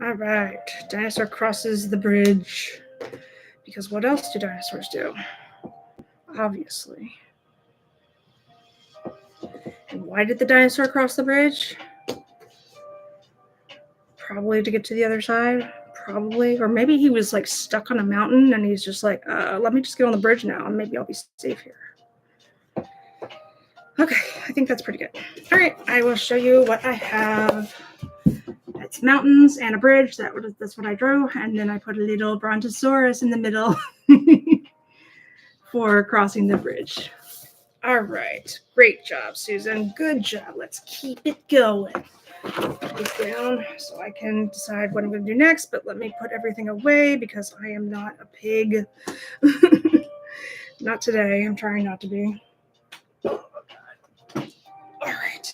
All right, dinosaur crosses the bridge. Because what else do dinosaurs do? Obviously. And why did the dinosaur cross the bridge? Probably to get to the other side. Probably. Or maybe he was like stuck on a mountain and he's just like, let me just get on the bridge now and maybe I'll be safe here. Okay, I think that's pretty good. All right, I will show you what I have. It's mountains and a bridge. That's what I drew. And then I put a little brontosaurus in the middle for crossing the bridge. All right. Great job, Susan. Good job. Let's keep it going. Put this down so I can decide what I'm going to do next, but let me put everything away because I am not a pig. Not today. I'm trying not to be. All right.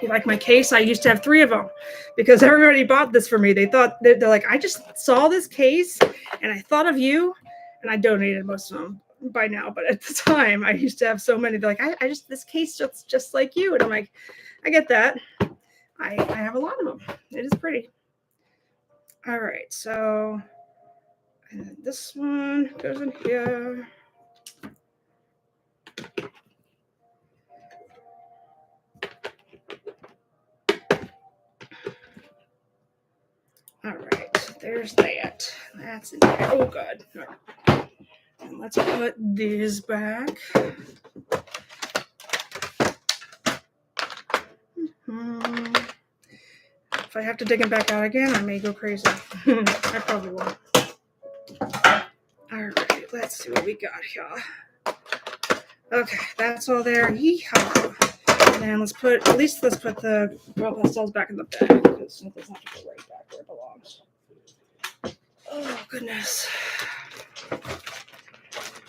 You like my case? I used to have 3 of them because everybody bought this for me. They thought, they're like, I just saw this case and I thought of you, and I donated most of them by now. But at the time, I used to have so many. They're like, I just, this case looks just like you. And I'm like, I get that. I have a lot of them. It is pretty. All right. So and then this one goes in here. All right, there's that. That's in there. Oh, God. All right. And let's put these back. If I have to dig them back out again, I may go crazy. I probably won't. All right, let's see what we got here. Okay, that's all there. Yeehaw. And let's put the, well, that stall's back in the bag because it doesn't have to go right back where it belongs. Oh, goodness. I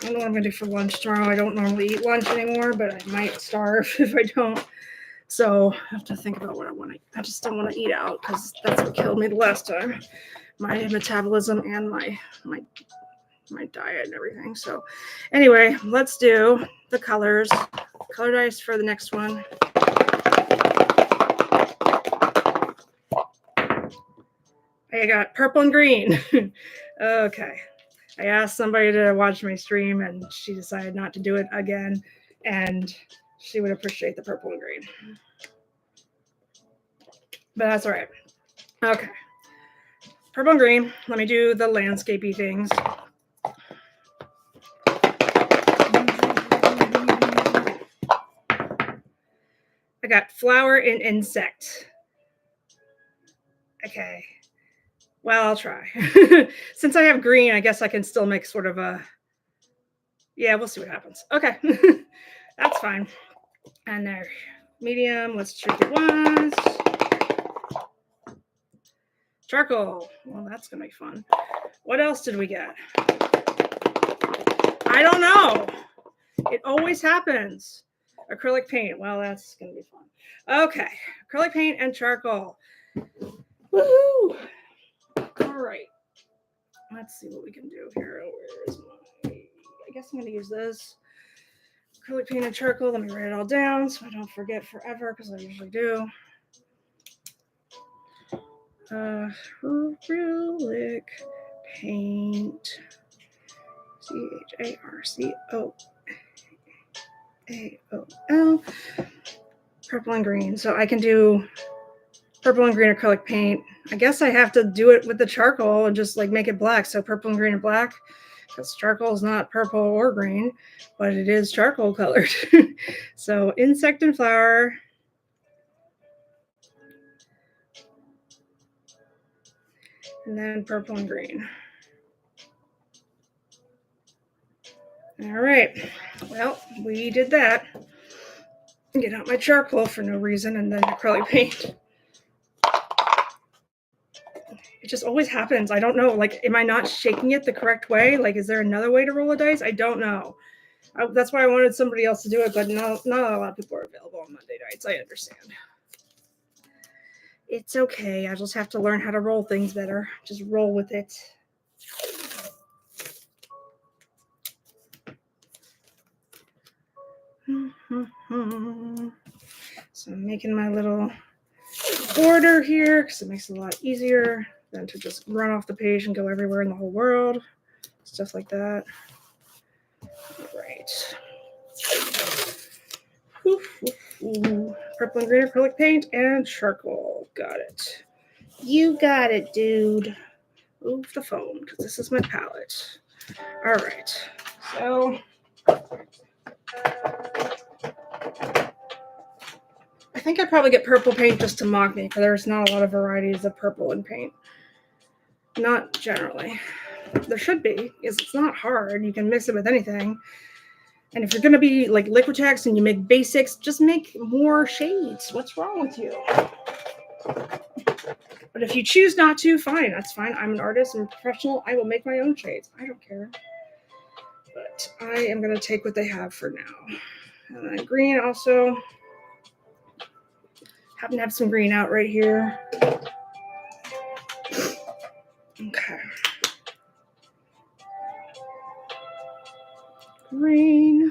don't know what I'm going to do for lunch tomorrow. I don't normally eat lunch anymore, but I might starve if I don't. So I have to think about what I want to eat. I just don't want to eat out because that's what killed me the last time. My metabolism and my diet and everything. So anyway, let's do the colors. Color dice for the next one. I got purple and green. Okay. I asked somebody to watch my stream and she decided not to do it again. And she would appreciate the purple and green. But that's all right. Okay. Purple and green. Let me do the landscapey things. I got flower and insect. Okay. Well, I'll try. Since I have green, I guess I can still make sort of a... Yeah, we'll see what happens. Okay. That's fine. And there. Medium. Let's check it once. Charcoal. Well, that's going to be fun. What else did we get? I don't know. It always happens. Acrylic paint. Well, that's going to be fun. Okay. Acrylic paint and charcoal. Woohoo! All right. Let's see what we can do here. Where is my... I guess I'm going to use this. Acrylic paint and charcoal. Let me write it all down so I don't forget forever because I usually do. Acrylic paint. CHARCOAL. Purple and green. So I can do purple and green acrylic paint. I guess I have to do it with the charcoal and just like make it black. So purple and green and black, because charcoal is not purple or green, but it is charcoal colored. So insect and flower. And then purple and green. All right. Well, we did that. Get out my charcoal for no reason and then acrylic paint. It just always happens. I don't know. Like, am I not shaking it the correct way? Like, is there another way to roll a dice? I don't know. That's why I wanted somebody else to do it, but not a lot of people are available on Monday nights. I understand. It's okay. I just have to learn how to roll things better. Just roll with it. So I'm making my little border here because it makes it a lot easier than to just run off the page and go everywhere in the whole world. Stuff like that. All right. Purple and green acrylic paint and charcoal. Got it. You got it, dude. Move the phone because this is my palette. All right. So I think I'd probably get purple paint just to mock me, because there's not a lot of varieties of purple in paint. Not generally. There should be, because it's not hard. You can mix it with anything. And if you're going to be like Liquitex and you make basics, just make more shades. What's wrong with you? But if you choose not to, fine. That's fine. I'm an artist. I'm a professional. I will make my own shades. I don't care. But I am going to take what they have for now. And then green also. Happen to have some green out right here. Okay. Green.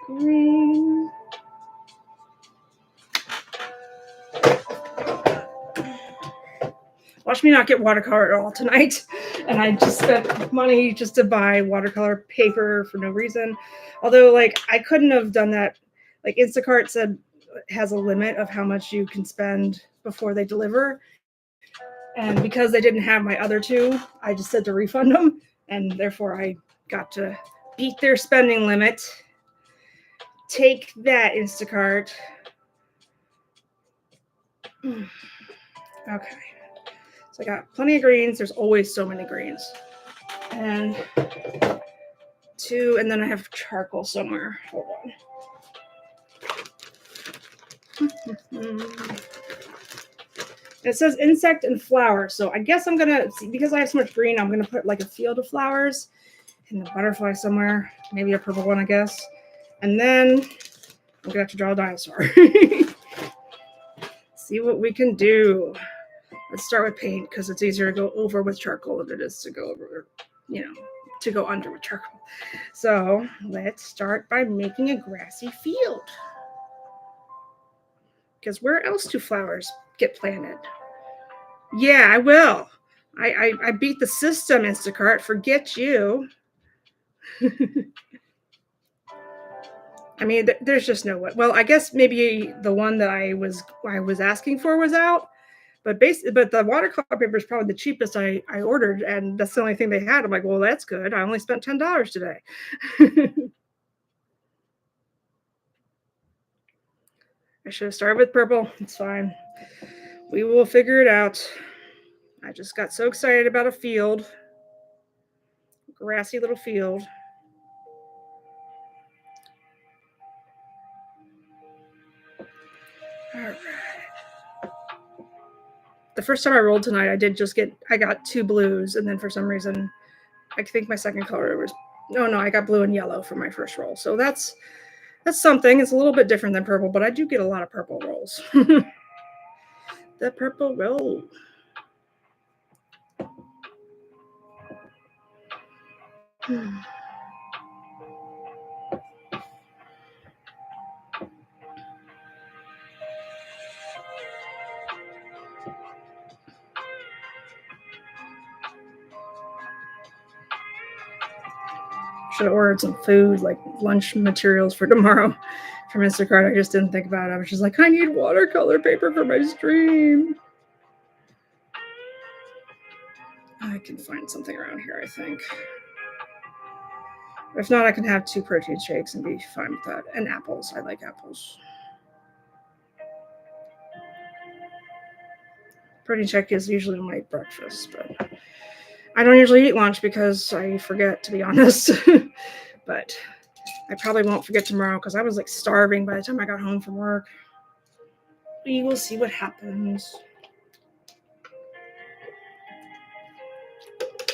Green. Watch me not get watercolor at all tonight. And I just spent money just to buy watercolor paper for no reason. Although, like, I couldn't have done that. Like, Instacart said it has a limit of how much you can spend before they deliver. And because they didn't have my other two, I just said to refund them. And therefore, I got to beat their spending limit. Take that, Instacart. Okay. So I got plenty of greens. There's always so many greens. And two, and then I have charcoal somewhere. Hold on. It says insect and flower. So I guess I'm going to, because I have so much green, I'm going to put like a field of flowers and a butterfly somewhere. Maybe a purple one, I guess. And then I'm going to have to draw a dinosaur. See what we can do. Let's start with paint because it's easier to go over with charcoal than it is to go over, to go under with charcoal. So let's start by making a grassy field. Because where else do flowers get planted? Yeah, I will. I beat the system, Instacart. Forget you. I mean, there's just no way. Well, I guess maybe the one that I was asking for was out. But the watercolor paper is probably the cheapest I ordered, and that's the only thing they had. I'm like, well, that's good. I only spent $10 today. I should have started with purple. It's fine. We will figure it out. I just got so excited about a field. Grassy little field. All right. The first time I rolled tonight, I got two blues, and then for some reason, I think my second color was, I got blue and yellow for my first roll. So that's something. It's a little bit different than purple, but I do get a lot of purple rolls. The purple roll. Should have ordered some food, like lunch materials for tomorrow from Instacart. I just didn't think about it. I was just like, I need watercolor paper for my stream. I can find something around here, I think. If not, I can have 2 protein shakes and be fine with that. And apples. I like apples. Protein shake is usually my breakfast, but I don't usually eat lunch because I forget, to be honest. But I probably won't forget tomorrow because I was like starving by the time I got home from work. We will see what happens.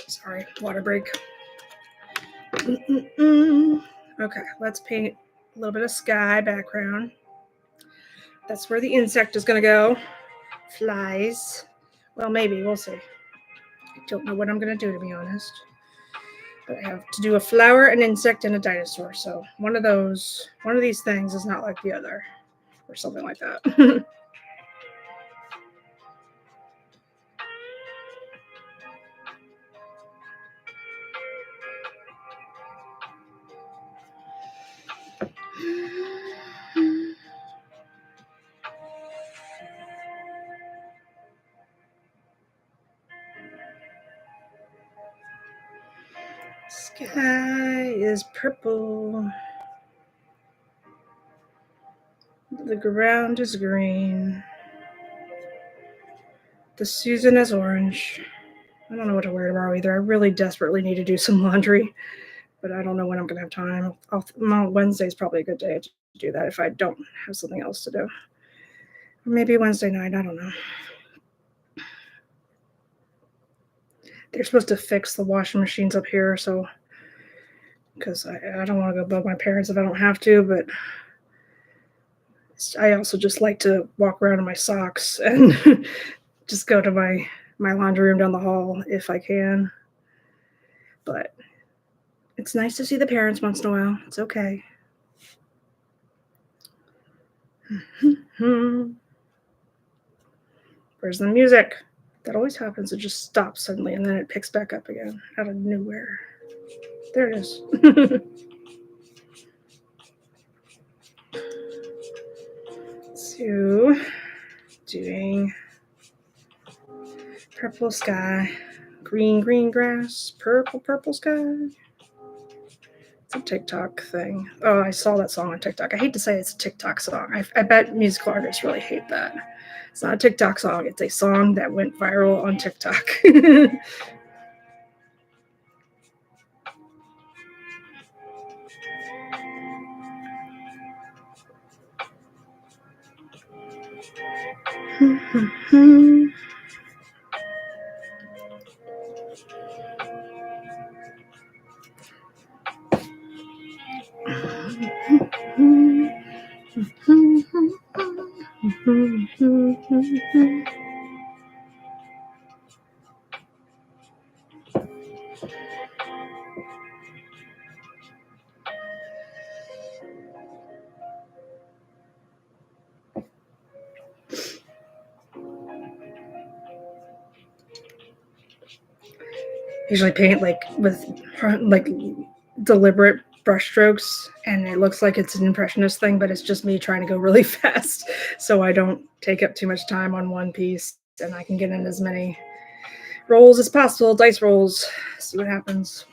Sorry, water break. Okay, let's paint a little bit of sky background. That's where the insect is going to go. Flies. Well, maybe. We'll see. I don't know what I'm going to do, to be honest. But I have to do a flower, an insect, and a dinosaur. So one of these things is not like the other. Or something like that. Sky is purple. The ground is green. The season is orange. I don't know what to wear tomorrow either. I really desperately need to do some laundry, but I don't know when I'm going to have time. Wednesday's probably a good day to do that if I don't have something else to do. Or maybe Wednesday night. I don't know. They're supposed to fix the washing machines up here, so because I don't want to go bug my parents if I don't have to, but I also just like to walk around in my socks and just go to my laundry room down the hall if I can. But it's nice to see the parents once in a while. It's okay. Where's the music? That always happens. It just stops suddenly and then it picks back up again out of nowhere. There it is. So, doing purple sky, green grass, purple sky. It's a TikTok thing. Oh, I saw that song on TikTok. I hate to say it's a TikTok song. I bet musical artists really hate that. It's not a TikTok song. It's a song that went viral on TikTok. Usually paint like with like deliberate brushstrokes, and it looks like it's an impressionist thing, but it's just me trying to go really fast so I don't take up too much time on one piece and I can get in as many rolls as possible, dice rolls, see what happens.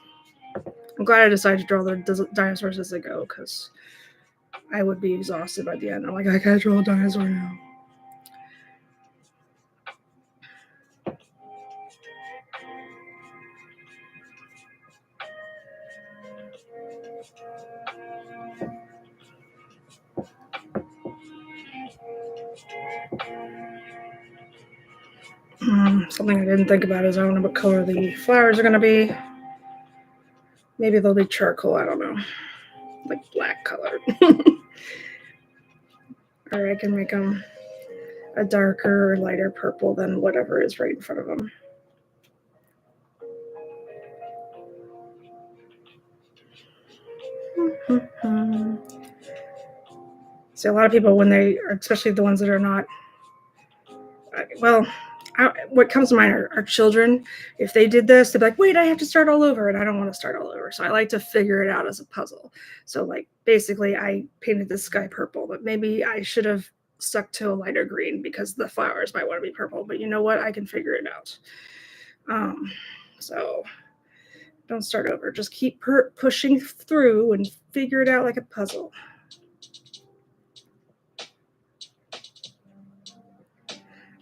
I'm glad I decided to draw the dinosaurs as I go because I would be exhausted by the end. I'm like, I can't draw a dinosaur now. Something I didn't think about is I don't know what color the flowers are going to be. Maybe they'll be charcoal, I don't know. Like black color. Or I can make them a darker or lighter purple than whatever is right in front of them. See, a lot of people, when they are, especially the ones that are not, well, what comes to mind are children. If they did this, they'd be like, wait, I have to start all over, and I don't want to start all over. So I like to figure it out as a puzzle. So, like, basically, I painted the sky purple, but maybe I should have stuck to a lighter green because the flowers might want to be purple. But you know what? I can figure it out. So don't start over. Just keep pushing through and figure it out like a puzzle.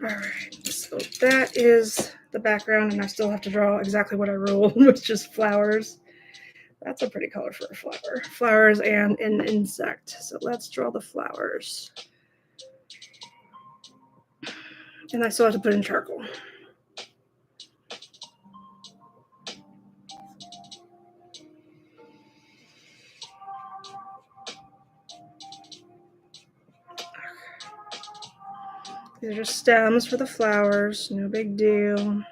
All right, so that is the background, and I still have to draw exactly what I rolled, which is flowers. That's a pretty color for a flower. Flowers and an insect. So let's draw the flowers. And I still have to put in charcoal. These are just stems for the flowers. No big deal.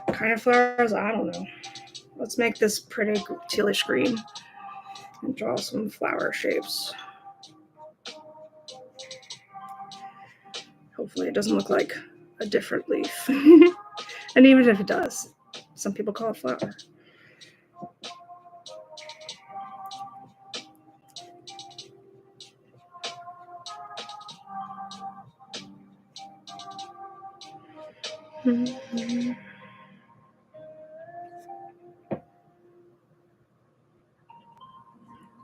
What kind of flowers? I don't know. Let's make this pretty tealish green and draw some flower shapes. Hopefully it doesn't look like a different leaf. And even if it does, some people call it flower. Mm-hmm.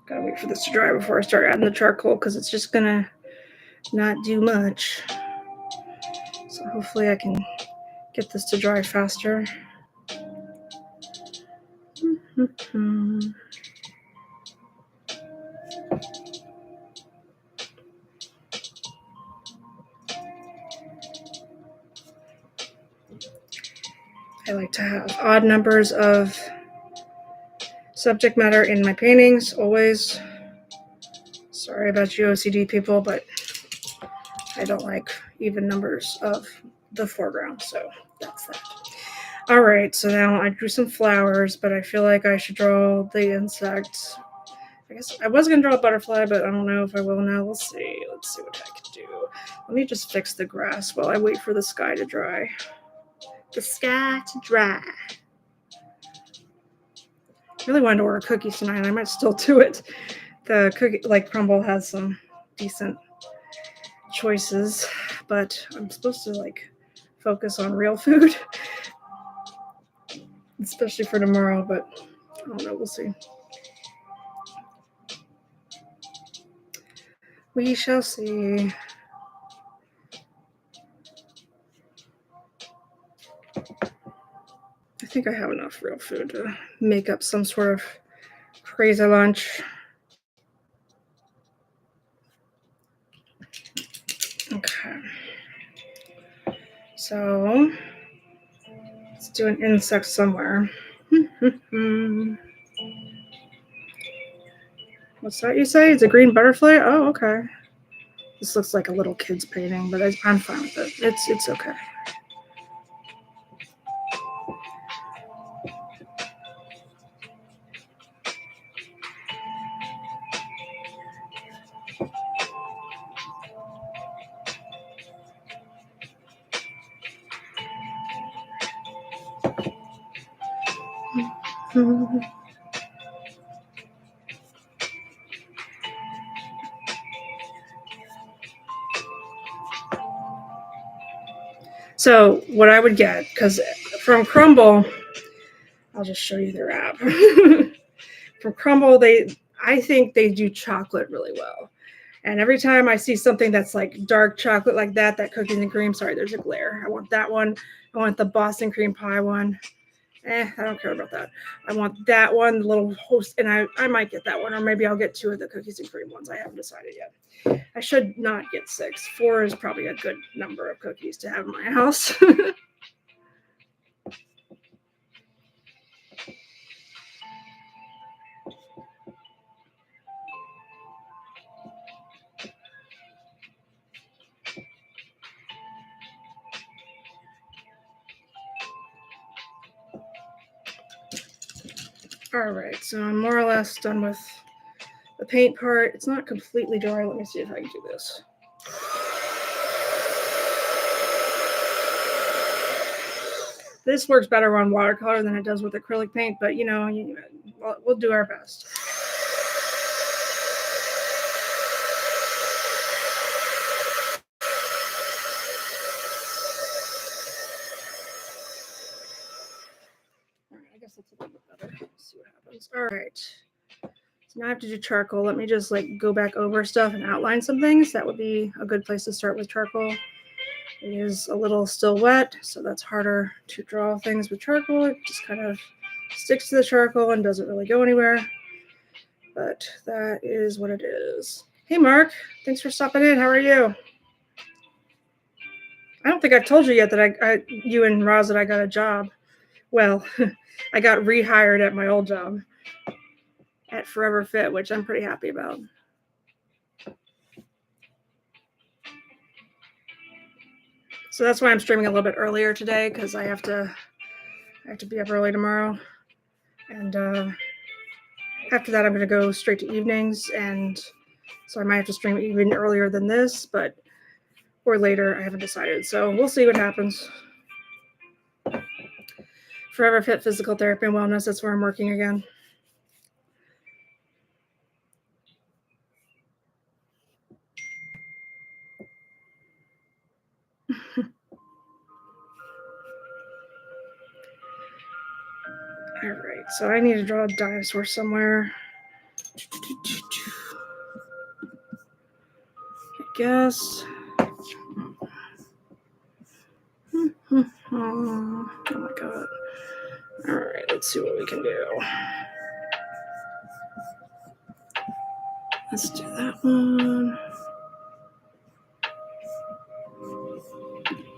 Gotta wait for this to dry before I start adding the charcoal because it's just gonna not do much. So hopefully I can get this to dry faster. I like to have odd numbers of subject matter in my paintings, always. Sorry about you OCD people, but I don't like even numbers of the foreground, so that's that. All right, so now I drew some flowers, but I feel like I should draw the insect. I guess I was going to draw a butterfly, but I don't know if I will now. We'll see. Let's see what I can do. Let me just fix the grass while I wait for the sky to dry. The sky to dry. I really wanted to order cookies tonight. I might still do it. The cookie, like Crumble, has some decent choices, but I'm supposed to like focus on real food, especially for tomorrow, but I don't know. We'll see. We shall see. I think I have enough real food to make up some sort of crazy lunch. Okay. So let's do an insect somewhere. What's that you say? It's a green butterfly? Oh, okay. This looks like a little kid's painting, but I'm fine with it. It's okay. So what I would get, because from Crumble, I'll just show you their app. From Crumble, I think they do chocolate really well. And every time I see something that's like dark chocolate like that cookies and cream, sorry, there's a glare. I want that one. I want the Boston cream pie one. I don't care about that. I want that one, the little host, and I might get that one, or maybe I'll get 2 of the cookies and cream ones. I haven't decided yet. I should not get 6. 4 is probably a good number of cookies to have in my house. All right, so I'm more or less done with the paint part. It's not completely dry. Let me see if I can do this. This works better on watercolor than it does with acrylic paint, but you know, we'll do our best. All right, I guess that's a little bit better. Let's see what happens. All right. So now I have to do charcoal. Let me just like go back over stuff and outline some things. That would be a good place to start with charcoal. It is a little still wet, so that's harder to draw things with charcoal. It just kind of sticks to the charcoal and doesn't really go anywhere. But that is what it is. Hey, Mark. Thanks for stopping in. How are you? I don't think I've told you yet that you and Roz, that I got a job. Well, I got rehired at my old job at Forever Fit, which I'm pretty happy about. So that's why I'm streaming a little bit earlier today, because I have to be up early tomorrow. And after that, I'm going to go straight to evenings. And so I might have to stream even earlier than this, or later. I haven't decided. So we'll see what happens. Forever Fit Physical Therapy and Wellness. That's where I'm working again. All right, so I need to draw a dinosaur somewhere. I guess. Oh my god. All right, let's see what we can do. Let's do that one.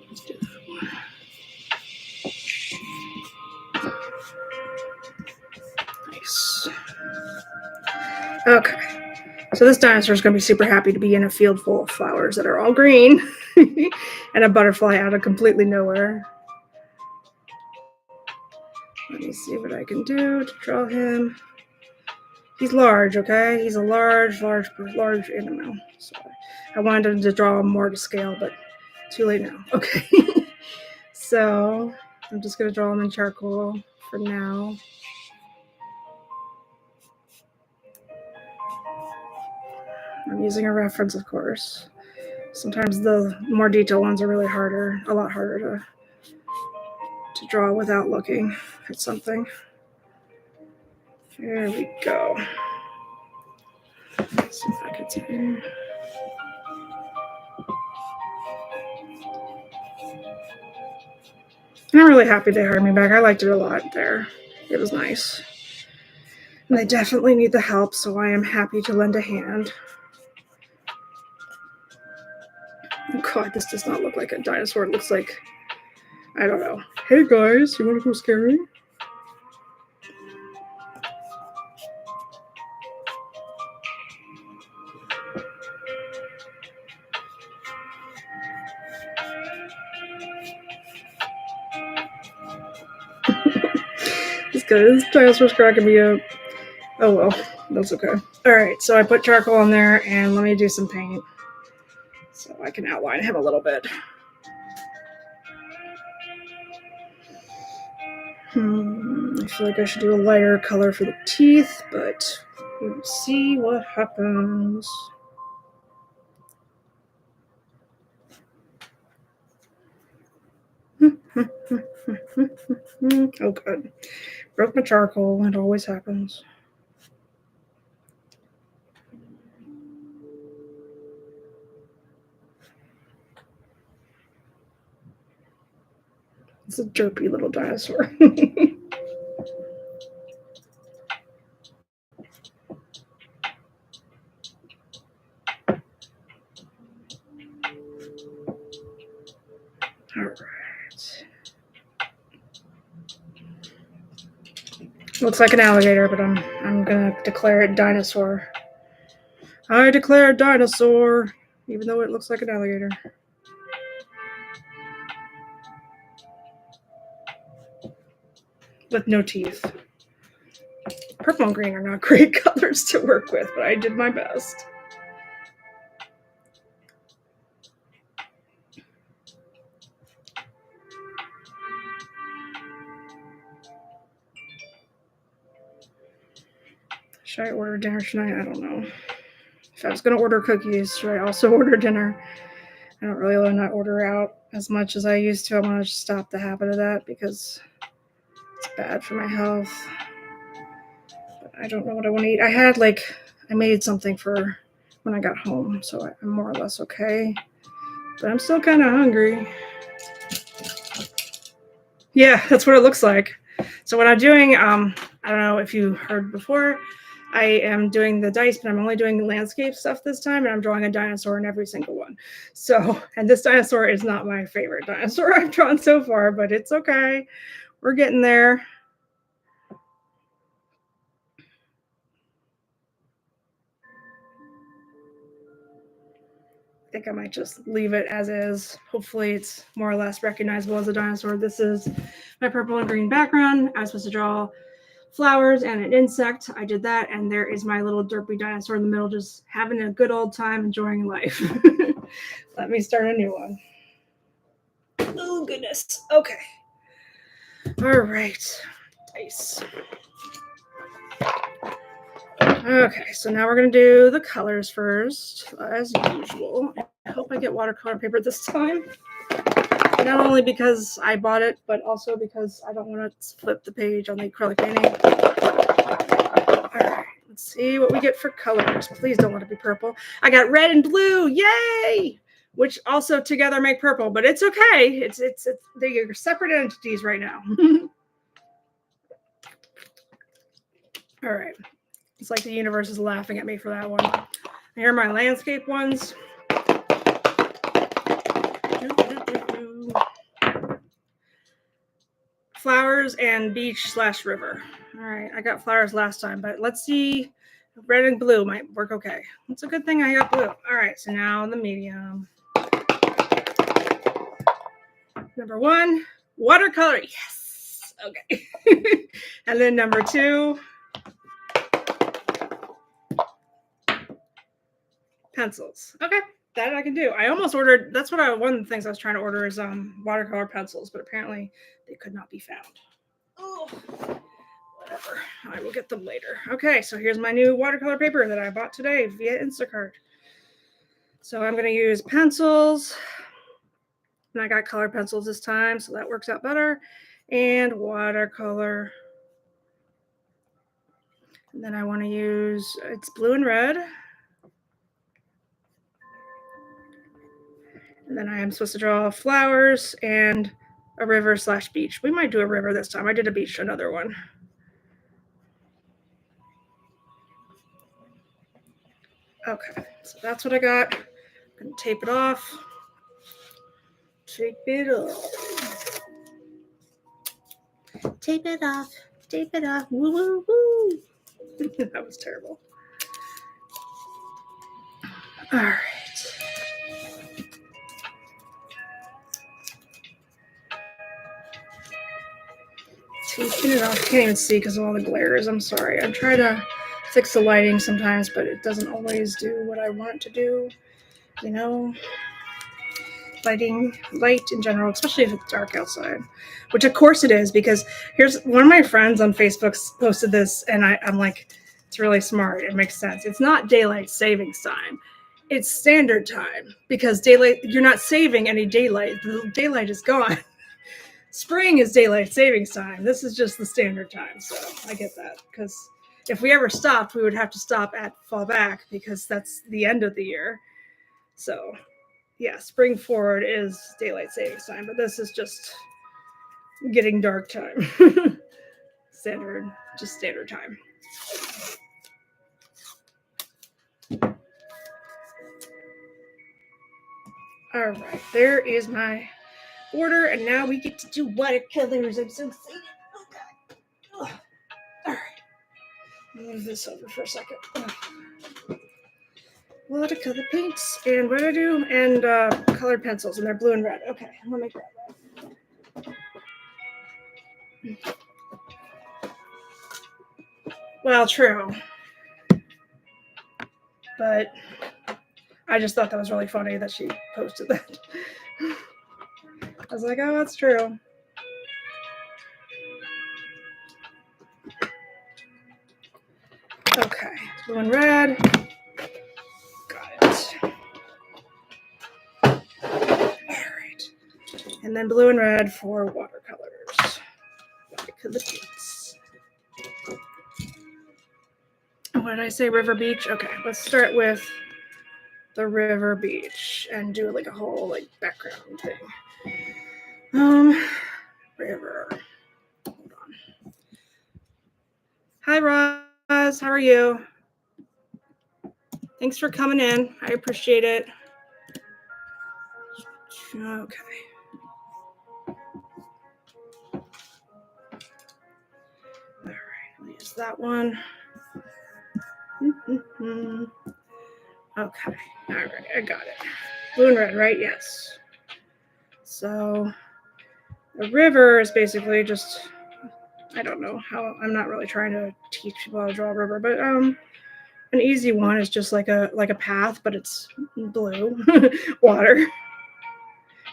Let's do that one. Nice. Okay. So this dinosaur is going to be super happy to be in a field full of flowers that are all green and a butterfly out of completely nowhere. Let me see what I can do to draw him. He's large, okay? He's a large animal. So I wanted him to draw him more to scale, but too late now. Okay. So I'm just going to draw him in charcoal for now. I'm using a reference, of course. Sometimes the more detailed ones are really harder, a lot harder to draw without looking at something. There we go. Let's see if I can see. I'm really happy they hired me back. I liked it a lot there. It was nice. And they definitely need the help, so I am happy to lend a hand. Oh god, this does not look like a dinosaur. It looks like, I don't know. Hey guys, you want to go scary? This dinosaur's cracking me up. Oh well, that's okay. Alright, so I put charcoal on there, and let me do some paint so I can outline him a little bit. I feel like I should do a lighter color for the teeth, but we'll see what happens. Oh good. Broke my charcoal. It always happens. It's a derpy little dinosaur. All right. Looks like an alligator, but I'm gonna declare it dinosaur. I declare dinosaur, even though it looks like an alligator. With no teeth. Purple and green are not great colors to work with, but I did my best. Should I order dinner tonight? I don't know. If I was going to order cookies, should I also order dinner? I don't really want to order out as much as I used to. I want to stop the habit of that because it's bad for my health. But I don't know what I want to eat. I made something for when I got home, so I'm more or less okay. But I'm still kind of hungry. Yeah, that's what it looks like. So what I'm doing, I don't know if you heard before, I am doing the dice, but I'm only doing landscape stuff this time, and I'm drawing a dinosaur in every single one. So, and this dinosaur is not my favorite dinosaur I've drawn so far, but it's okay. We're getting there. I think I might just leave it as is. Hopefully it's more or less recognizable as a dinosaur. This is my purple and green background. I was supposed to draw flowers and an insect. I did that, and there is my little derpy dinosaur in the middle just having a good old time enjoying life. Let me start a new one. Oh goodness. Okay. All right. Nice. Okay, so now we're going to do the colors first, as usual. I hope I get watercolor paper this time. Not only because I bought it, but also because I don't want to flip the page on the acrylic painting. All right, let's see what we get for colors. Please don't want to be purple. I got red and blue. Yay! which also together make purple, but it's okay. It's they're separate entities right now. All right. It's like the universe is laughing at me for that one. Here are my landscape ones. Flowers and beach/river. All right, I got flowers last time, but let's see. Red and blue might work okay. It's a good thing I got blue. All right, so now the medium. Number 1, watercolor. Yes. Okay. And then number 2, pencils. Okay, that I can do. I almost ordered. That's what one of the things I was trying to order is watercolor pencils, but apparently they could not be found. Oh, whatever. I will get them later. Okay, so here's my new watercolor paper that I bought today via Instacart. So I'm going to use pencils. And I got color pencils this time, so that works out better. And watercolor. And then I want to use, it's blue and red. And then I am supposed to draw flowers and a river/beach. We might do a river this time. I did a beach, another one. Okay, so that's what I got. I'm going to tape it off. Tape it off. Tape it off. Tape it off. Woo, woo, woo. That was terrible. All right. Taping it off. I can't even see because of all the glares. I'm sorry. I'm trying to fix the lighting sometimes, but it doesn't always do what I want it to do. You know, light in general, especially if it's dark outside, which of course it is, because here's one of my friends on Facebook posted this, and I'm like, it's really smart. It makes sense. It's not daylight savings time. It's standard time, because daylight, you're not saving any daylight. The daylight is gone. Spring is daylight savings time. This is just the standard time. So I get that, because if we ever stopped, we would have to stop at fall back, because that's the end of the year. So yeah, spring forward is daylight savings time, but this is just getting dark time. Standard time. All right, there is my order, and now we get to do watercolors. I'm so excited. Oh God. Oh. All right, move this over for a second. Watercolor paints, and what do I do? And colored pencils, and they're blue and red. Okay, let me grab that. Well, true, but I just thought that was really funny that she posted that. I was like, oh, that's true. Okay, blue and red. Got it. All right. And then blue and red for watercolors. Watercolor paints. What did I say? River beach? Okay, let's start with the river beach and do like a whole like background thing. River. Hold on. Hi, Roz. How are you? Thanks for coming in. I appreciate it. Okay. All right. I'll use that one. Okay. All right. I got it. Blue and red, right? Yes. So a river is basically just, I don't know how, I'm not really trying to teach people how to draw a river, but an easy one is just like a path, but it's blue, water,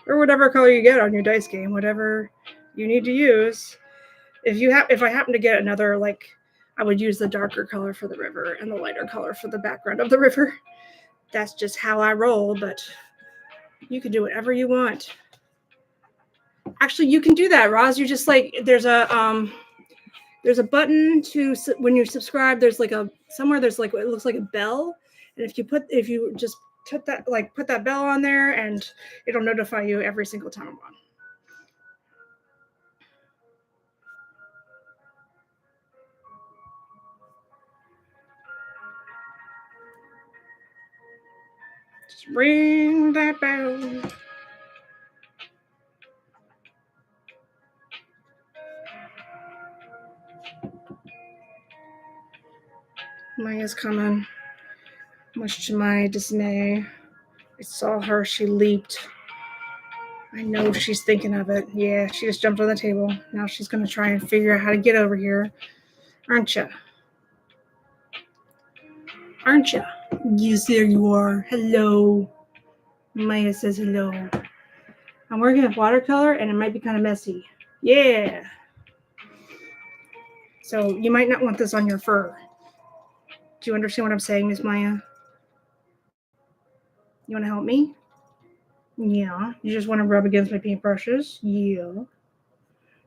or whatever color you get on your dice game, whatever you need to use. If I happen to get another, like, I would use the darker color for the river and the lighter color for the background of the river. That's just how I roll, but you can do whatever you want. Actually, you can do that, Roz. You just like, there's a button to, when you subscribe, there's like somewhere there's like, it looks like a bell. And if you just put that bell on there, and it'll notify you every single time I'm on. Just ring that bell. Maya's coming. Much to my dismay, I saw her. She leaped. I know she's thinking of it. Yeah, she just jumped on the table. Now she's going to try and figure out how to get over here. Aren't you? Aren't you? Yes, there you are. Hello. Maya says hello. I'm working with watercolor, and it might be kind of messy. Yeah. So you might not want this on your fur. Do you understand what I'm saying, Miss Maya? You want to help me? Yeah. You just want to rub against my paintbrushes? Yeah.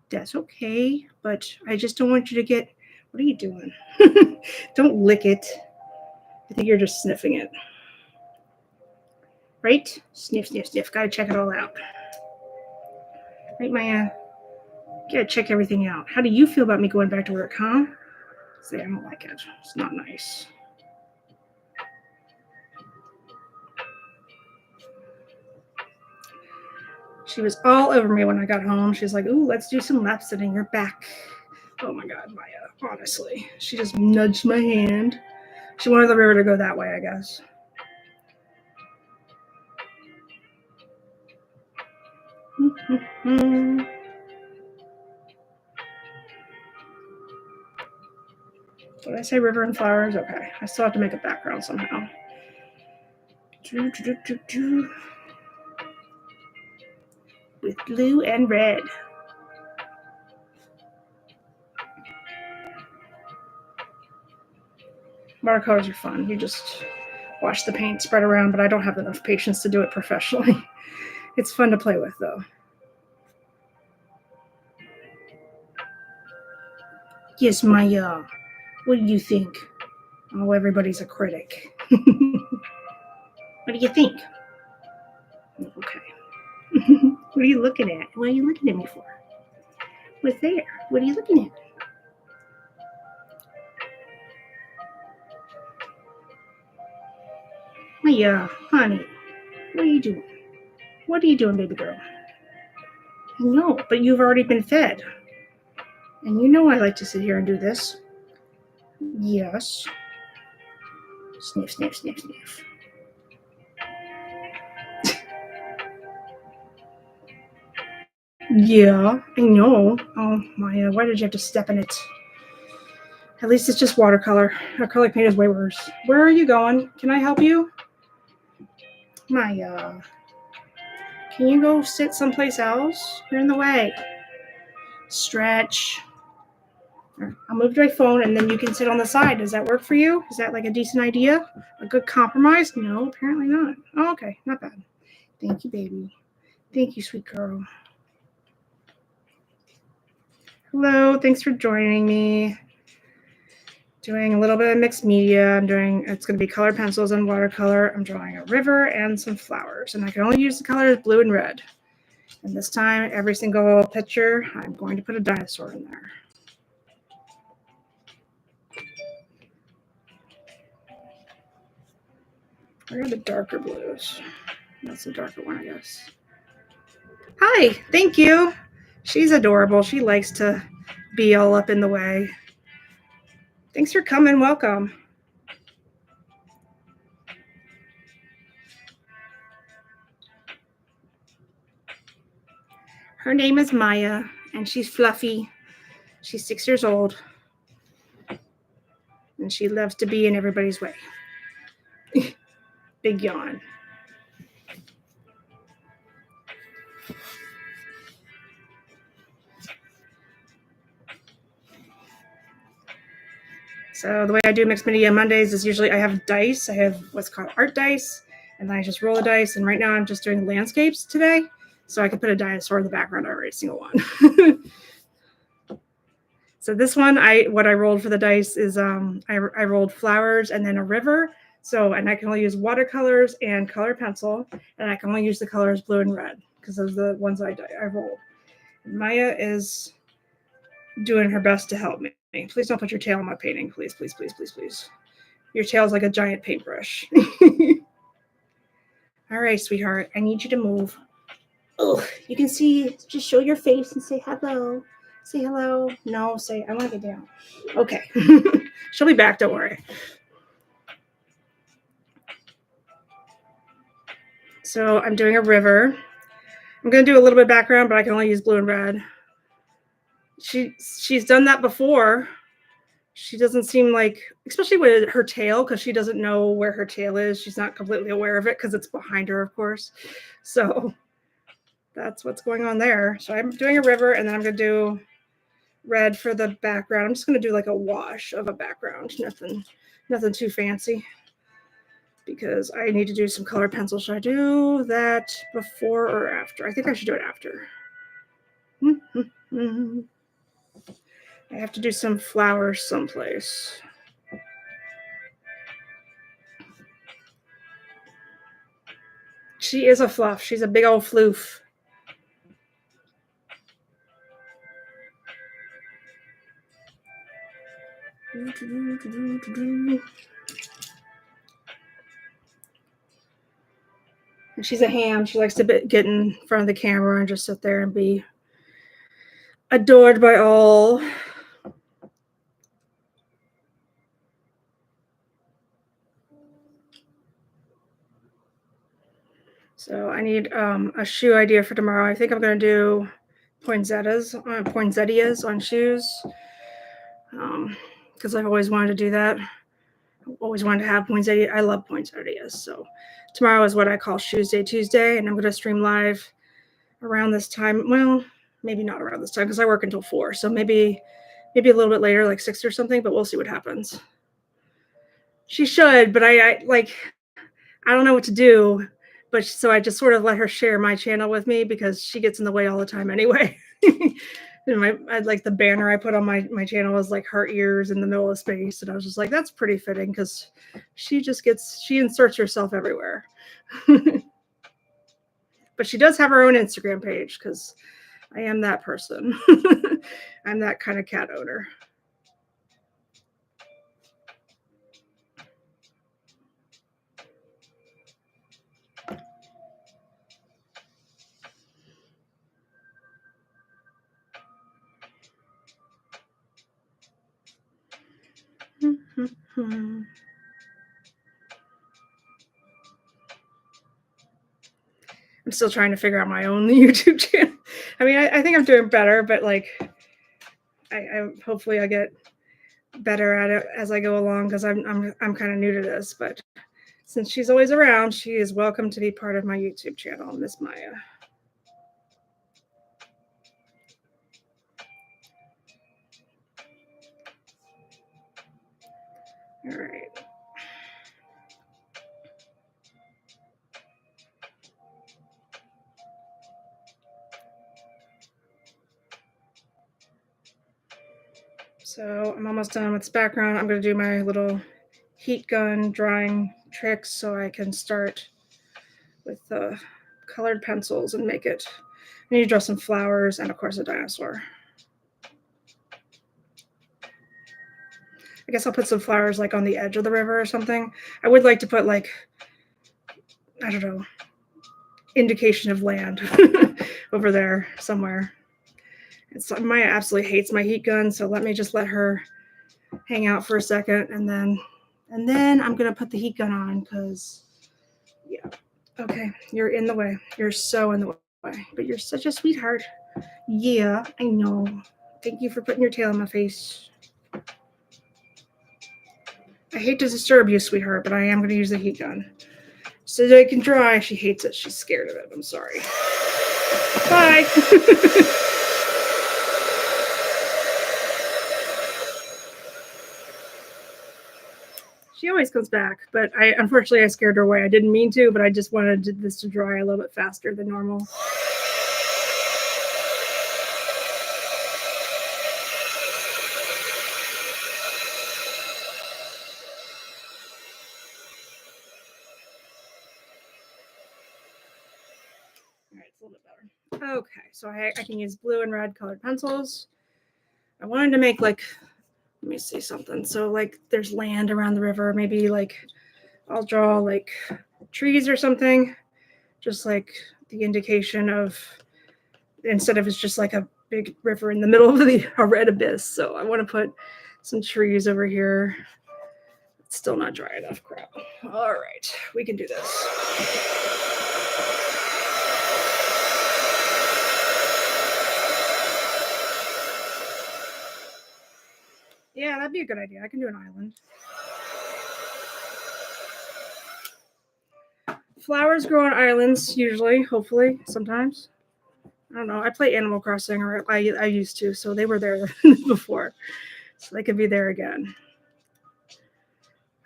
That's okay, but I just don't want you to get... What are you doing? Don't lick it. I think you're just sniffing it. Right? Sniff, sniff, sniff. Gotta check it all out. Right, Maya? Gotta check everything out. How do you feel about me going back to work, huh? Say, I don't like it. It's not nice. She was all over me when I got home. She's like, ooh, let's do some lap sitting. You're back. Oh my God, Maya. Honestly. She just nudged my hand. She wanted the river to go that way, I guess. Did I say river and flowers? Okay. I still have to make a background somehow. With blue and red. Watercolors are fun. You just watch the paint spread around, but I don't have enough patience to do it professionally. It's fun to play with, though. Yes, Maya. What do you think? Oh, everybody's a critic. What do you think? Okay. What are you looking at? What are you looking at me for? What's there? What are you looking at? Maya, honey, what are you doing? What are you doing, baby girl? No, but you've already been fed. And you know I like to sit here and do this. Yes. Sniff, sniff, sniff, sniff. Yeah, I know. Oh, Maya, why did you have to step in it? At least it's just watercolor. Acrylic paint is way worse. Where are you going? Can I help you? Maya, can you go sit someplace else? You're in the way. Stretch. I'll move to my phone and then you can sit on the side. Does that work for you? Is that like a decent idea? A good compromise? No, apparently not. Oh, okay, not bad. Thank you, baby. Thank you, sweet girl. Hello, thanks for joining me. Doing a little bit of mixed media. It's going to be colored pencils and watercolor. I'm drawing a river and some flowers. And I can only use the colors blue and red. And this time, every single picture, I'm going to put a dinosaur in there. Where are the darker blues? That's the darker one, I guess. Hi, thank you. She's adorable. She likes to be all up in the way. Thanks for coming. Welcome. Her name is Maya, and she's fluffy. She's 6 years old, and she loves to be in everybody's way. Big yawn. So the way I do mixed media Mondays is usually I have dice. I have what's called art dice, and then I just roll the dice. And right now I'm just doing landscapes today, so I can put a dinosaur in the background of every single one. So this one, what I rolled for the dice is I rolled flowers and then a river. So, and I can only use watercolors and colored pencil, and I can only use the colors blue and red because those are the ones I rolled. Maya is doing her best to help me. Please don't put your tail on my painting. Please, please, please, please, please. Your tail's like a giant paintbrush. All right, sweetheart. I need you to move. Oh, you can see, just show your face and say hello. Say hello. No, say, I want to get down. Okay. She'll be back, don't worry. So I'm doing a river. I'm going to do a little bit of background, but I can only use blue and red. She's done that before. She doesn't seem like, especially with her tail, because she doesn't know where her tail is. She's not completely aware of it because it's behind her, of course. So that's what's going on there. So I'm doing a river, and then I'm going to do red for the background. I'm just going to do like a wash of a background. Nothing too fancy because I need to do some colored pencil. Should I do that before or after? I think I should do it after. I have to do some flowers someplace. She is a fluff. She's a big old floof. And she's a ham. She likes to get in front of the camera and just sit there and be adored by all. So I need a shoe idea for tomorrow. I think I'm going to do poinsettias on shoes because I've always wanted to do that. I've always wanted to have poinsettias. I love poinsettias. So tomorrow is what I call Shoes Day Tuesday, and I'm going to stream live around this time. Well, maybe not around this time because I work until 4. So maybe a little bit later, like 6 or something, but we'll see what happens. She should, but I don't know what to do. But so I just sort of let her share my channel with me because she gets in the way all the time anyway. And like the banner I put on my channel was like her ears in the middle of space. And I was just like, that's pretty fitting because she inserts herself everywhere. But she does have her own Instagram page because I am that person. I'm that kind of cat owner. I'm still trying to figure out my own YouTube channel. I mean, I think I'm doing better, but like, I hopefully I get better at it as I go along because I'm kind of new to this. But since she's always around, she is welcome to be part of my YouTube channel, Miss Maya. All right. So I'm almost done with this background. I'm going to do my little heat gun drawing tricks so I can start with the colored pencils and make it. I need to draw some flowers and, of course, a dinosaur. I guess I'll put some flowers like on the edge of the river or something. I would like to put like, I don't know, indication of land over there somewhere. Maya absolutely hates my heat gun, so let me just let her hang out for a second, and then I'm gonna put the heat gun on because, yeah. Okay, you're in the way. You're so in the way, but you're such a sweetheart. Yeah, I know. Thank you for putting your tail in my face. I hate to disturb you, sweetheart, but I am going to use the heat gun so that I can dry. She hates it. She's scared of it. I'm sorry. Bye. She always comes back, but unfortunately I scared her away. I didn't mean to, but I just wanted this to dry a little bit faster than normal. right, it's a little bit better. Okay, so I can use blue and red colored pencils. I wanted to make like, let me see something. So like there's land around the river. Maybe like I'll draw like trees or something. Just like the indication of, instead of it's just like a big river in the middle of a red abyss. So I want to put some trees over here. It's still not dry enough. Crap. All right, we can do this. Yeah, that'd be a good idea. I can do an island. Flowers grow on islands usually, hopefully, sometimes. I don't know. I play Animal Crossing, or I used to, so they were there before. So they could be there again.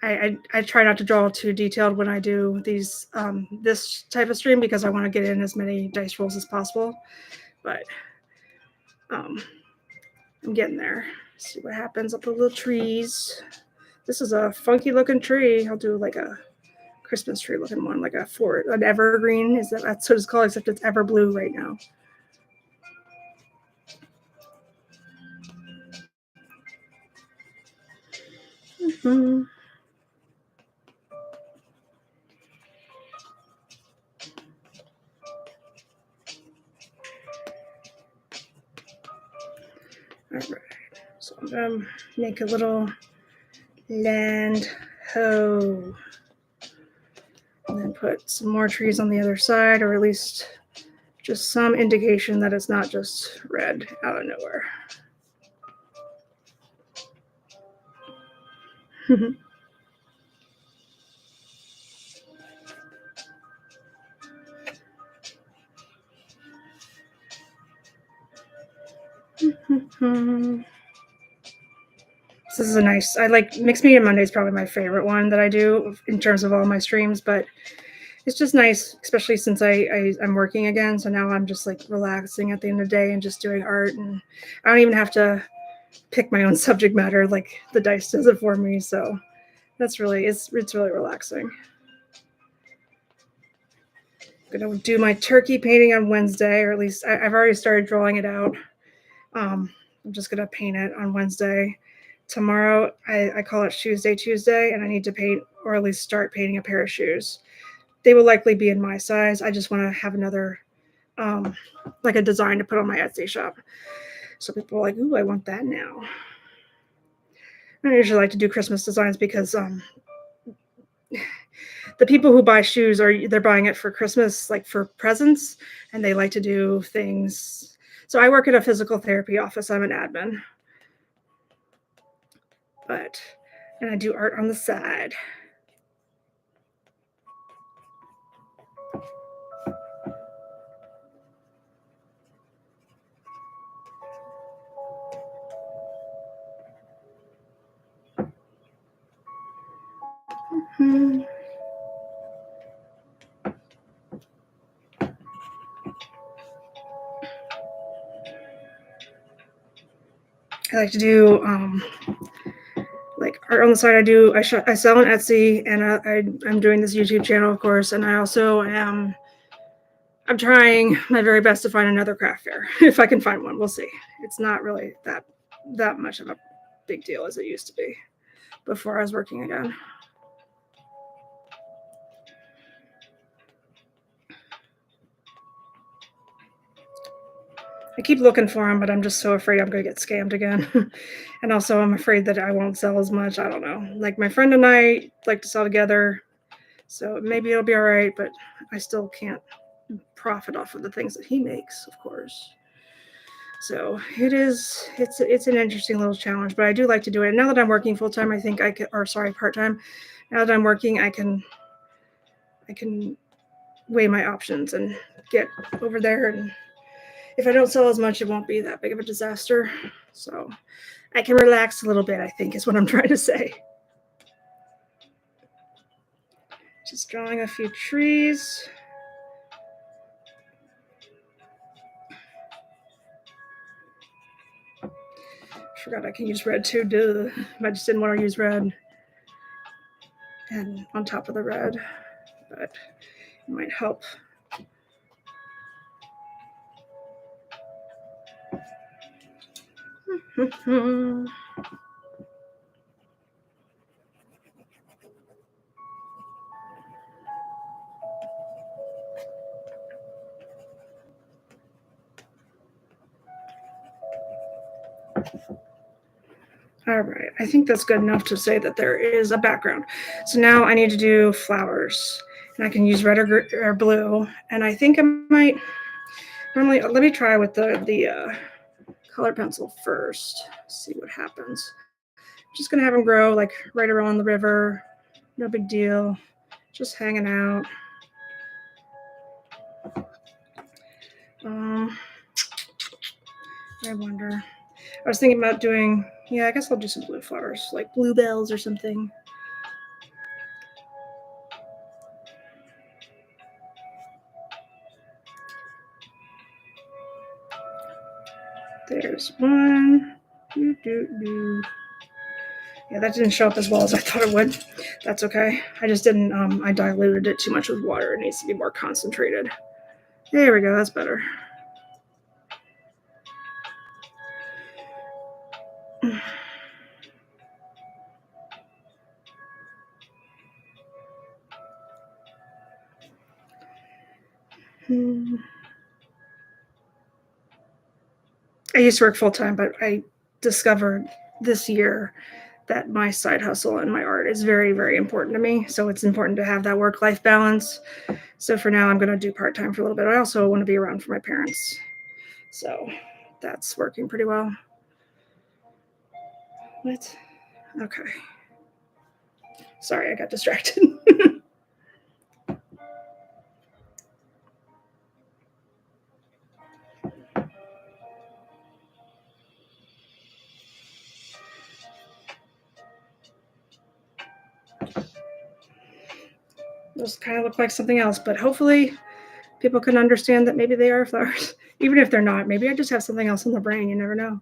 I try not to draw too detailed when I do these this type of stream because I want to get in as many dice rolls as possible. But I'm getting there. See what happens. I'll put little trees. This is a funky looking tree. I'll do like a Christmas tree looking one, like an evergreen. That's what it's called, except it's ever blue right now. Mm-hmm. All right, so I'm gonna make a little land hoe, and then put some more trees on the other side, or at least just some indication that it's not just red out of nowhere. This is a nice, I like Mixed Media Monday is probably my favorite one that I do in terms of all my streams, but it's just nice, especially since I'm working again. So now I'm just like relaxing at the end of the day and just doing art, and I don't even have to pick my own subject matter. Like the dice does it for me. So that's really, it's really relaxing. I'm gonna do my turkey painting on Wednesday, or at least I've already started drawing it out. I'm just gonna paint it on Wednesday. Tomorrow, I call it Shoes Day Tuesday, and I need to paint, or at least start painting, a pair of shoes. They will likely be in my size. I just want to have another, like a design to put on my Etsy shop. So people are like, ooh, I want that now. I usually like to do Christmas designs because the people who buy shoes they're buying it for Christmas, like for presents, and they like to do things. So I work at a physical therapy office. I'm an admin. And I do art on the side. Mm-hmm. I like to do like art on the side. I sell on Etsy, and I'm doing this YouTube channel, of course, and I also I'm trying my very best to find another craft fair. If I can find one, we'll see. It's not really that much of a big deal as it used to be before I was working again. I keep looking for them, but I'm just so afraid I'm going to get scammed again. And also I'm afraid that I won't sell as much. I don't know. Like my friend and I like to sell together, so maybe it'll be all right, but I still can't profit off of the things that he makes, of course. So it's an interesting little challenge, but I do like to do it. And now that I'm working full time, I think part time. Now that I'm working, I can weigh my options and get over there, and if I don't sell as much, it won't be that big of a disaster. So I can relax a little bit, I think, is what I'm trying to say. Just drawing a few trees. Forgot I can use red too, duh. I just didn't want to use red and on top of the red, but it might help All right, I think that's good enough to say that there is a background. So now I need to do flowers, and I can use red or blue. And I think I might normally let me try with the color pencil first. See what happens. I'm just gonna have them grow like right around the river. No big deal. Just hanging out. Um, I wonder. I was thinking about doing. Yeah, I guess I'll do some blue flowers, like bluebells or something. There's one. Doo, doo, doo. Yeah, that didn't show up as well as I thought it would. That's okay. I just didn't, I diluted it too much with water. It needs to be more concentrated. There we go. That's better. I used to work full time, but I discovered this year that my side hustle and my art is very, very important to me. So it's important to have that work life balance. So for now, I'm going to do part time for a little bit. I also want to be around for my parents. So that's working pretty well. What? Okay. Sorry, I got distracted. Those kind of look like something else, but hopefully people can understand that maybe they are flowers. Even if they're not, maybe I just have something else in the brain. You never know.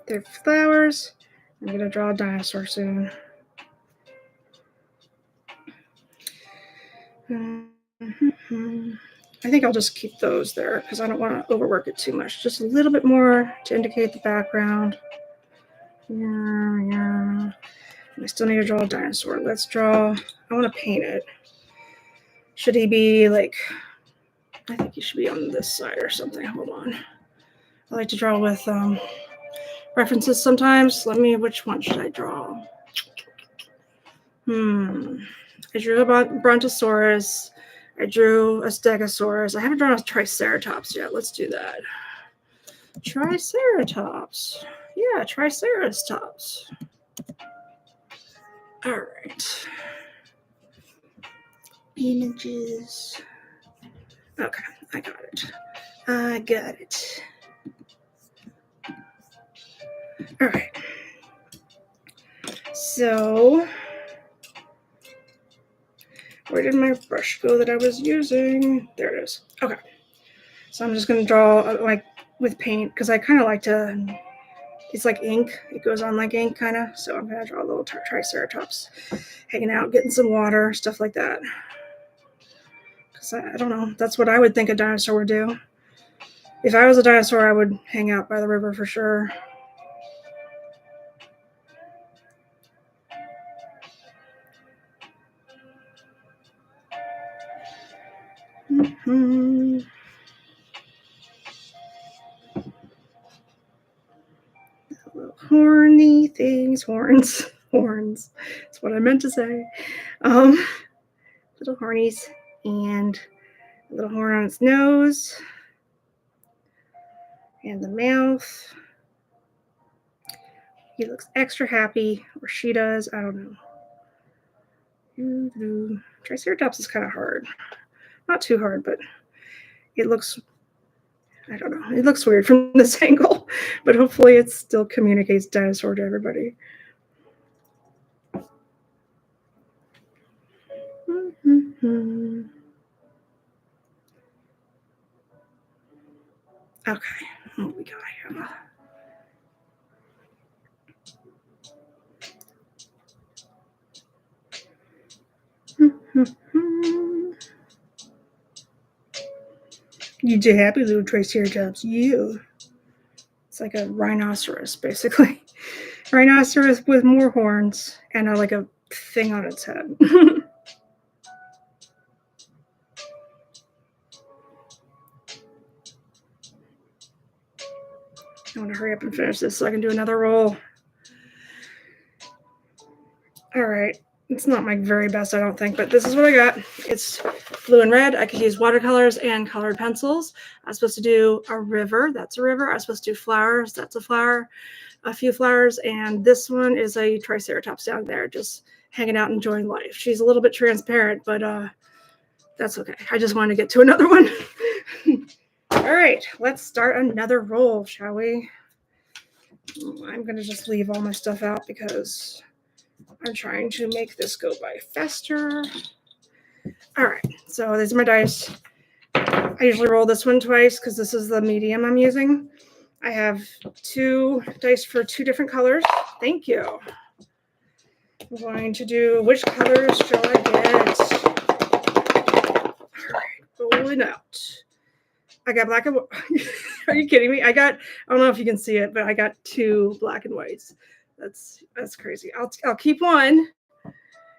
They're flowers. I'm going to draw a dinosaur soon. I think I'll just keep those there because I don't want to overwork it too much. Just a little bit more to indicate the background. Yeah. I still need to draw a dinosaur. Let's draw. I want to paint it. Should he be like? I think he should be on this side or something. Hold on. I like to draw with references sometimes. Which one should I draw? I drew a Brontosaurus. I drew a Stegosaurus. I haven't drawn a Triceratops yet. Let's do that. Triceratops. Yeah, Triceratops. All right. Images. Okay, I got it. All right. So, where did my brush go that I was using? There it is. Okay. So I'm just going to draw like with paint because I kind of like to, it's like ink. It goes on like ink kind of. So I'm going to draw a little Triceratops hanging out, getting some water, stuff like that. Because I don't know. That's what I would think a dinosaur would do. If I was a dinosaur, I would hang out by the river for sure. Mm-hmm. Horny things, horns. That's what I meant to say. Little hornies and a little horn on its nose and the mouth. He looks extra happy, or she does. I don't know. Triceratops is kind of hard. Not too hard, but it looks, I don't know. It looks weird from this angle, but hopefully it still communicates dinosaur to everybody. Mm-hmm. Okay, what we got here? You do happy little Triceratops. You. It's like a rhinoceros, basically. Rhinoceros with more horns and like a thing on its head. I want to hurry up and finish this so I can do another roll. All right. It's not my very best, I don't think, but this is what I got. It's blue and red. I could use watercolors and colored pencils. I was supposed to do a river. That's a river. I was supposed to do flowers. That's a flower. A few flowers. And this one is a Triceratops down there just hanging out enjoying life. She's a little bit transparent, but that's okay. I just wanted to get to another one. All right. Let's start another roll, shall we? I'm going to just leave all my stuff out because I'm trying to make this go by faster. All right, so these are my dice. I usually roll this one twice because this is the medium I'm using. I have 2 dice for 2 different colors. Thank you. I'm going to do, which colors shall I get? All right, rolling out. I got black and white. Are you kidding me? I don't know if you can see it, but I got 2 black and whites. That's crazy. I'll keep one,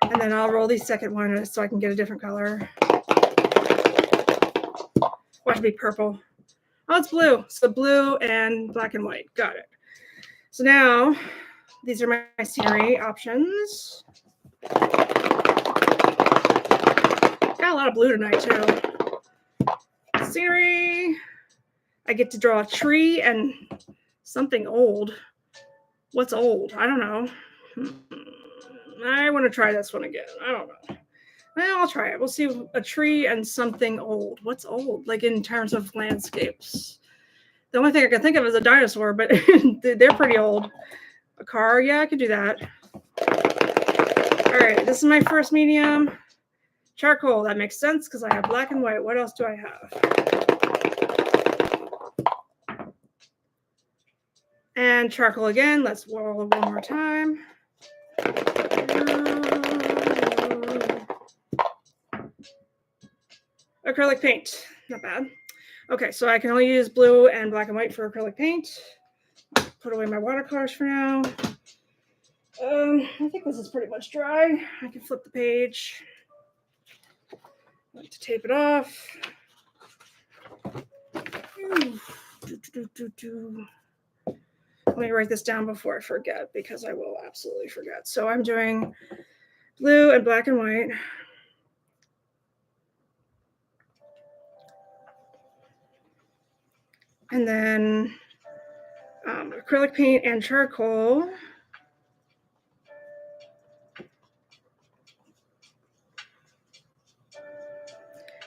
and then I'll roll the second one so I can get a different color. Watch it be purple. Oh, it's blue. So blue and black and white. Got it. So now these are my scenery options. Got a lot of blue tonight too. Scenery. I get to draw a tree and something old. What's old? I don't know. I want to try this one again. I don't know. Well, I'll try it. We'll see a tree and something old. What's old? Like in terms of landscapes. The only thing I can think of is a dinosaur, but they're pretty old. A car, yeah, I could do that. All right, this is my first medium. Charcoal, that makes sense because I have black and white. What else do I have? And charcoal again. Let's roll one more time. Acrylic paint. Not bad. Okay, so I can only use blue and black and white for acrylic paint. Put away my watercolors for now. I think this is pretty much dry. I can flip the page. I like to tape it off. Let me write this down before I forget because I will absolutely forget. So I'm doing blue and black and white. And then acrylic paint and charcoal.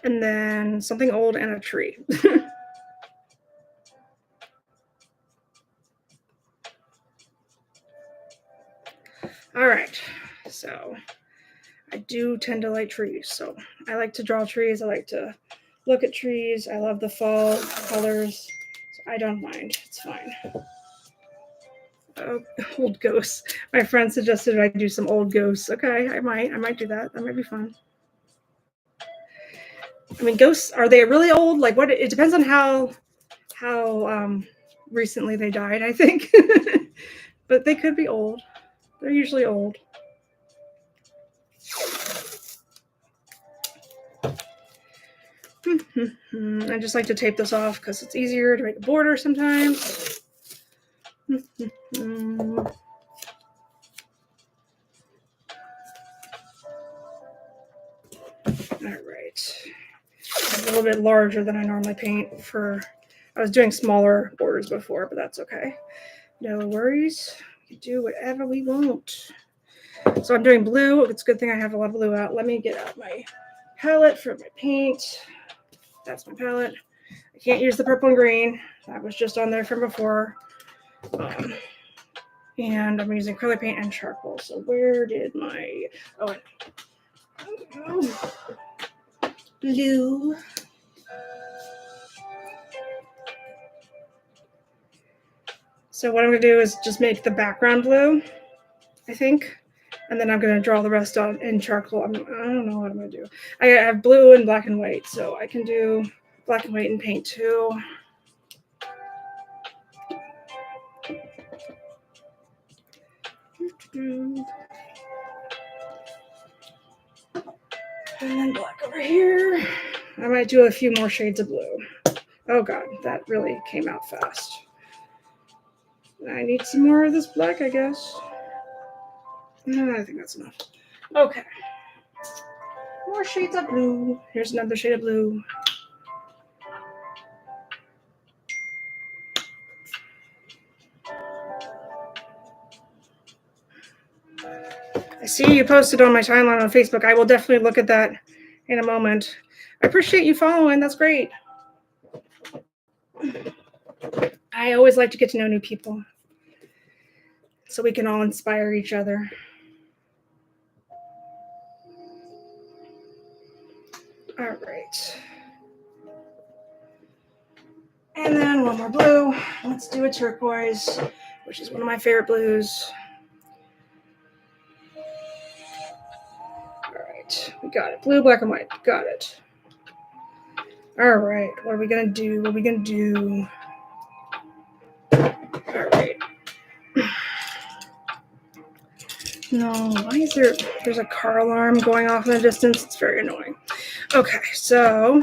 And then something old and a tree. All right, so I do tend to like trees. So I like to draw trees. I like to look at trees. I love the fall colors. So I don't mind. It's fine. Oh, old ghosts. My friend suggested I do some old ghosts. Okay, I might do that. That might be fun. I mean, ghosts, are they really old? Like what? It depends on how recently they died, I think. But they could be old. They're usually old. I just like to tape this off because it's easier to make a border sometimes. All right. It's a little bit larger than I normally paint for. I was doing smaller borders before, but that's okay. No worries. We can do whatever we want. So I'm doing blue. It's a good thing I have a lot of blue out. Let me get out my palette for my paint. That's my palette. I can't use the purple and green. That was just on there from before. And I'm using acrylic paint and charcoal. So where did my... Oh, blue. So what I'm going to do is just make the background blue, I think. And then I'm going to draw the rest on in charcoal. I don't know what I'm going to do. I have blue and black and white, so I can do black and white and paint too. And then black over here. I might do a few more shades of blue. Oh god, that really came out fast. I need some more of this black, I guess. No, I think that's enough. Okay. More shades of blue. Here's another shade of blue. I see you posted on my timeline on Facebook. I will definitely look at that in a moment. I appreciate you following. That's great. I always like to get to know new people so we can all inspire each other. All right. And then one more blue. Let's do a turquoise, which is one of my favorite blues. All right. We got it. Blue, black, and white. Got it. All right. What are we going to do? What are we going to do? All right. No, why is there's a car alarm going off in the distance? It's very annoying. Okay, so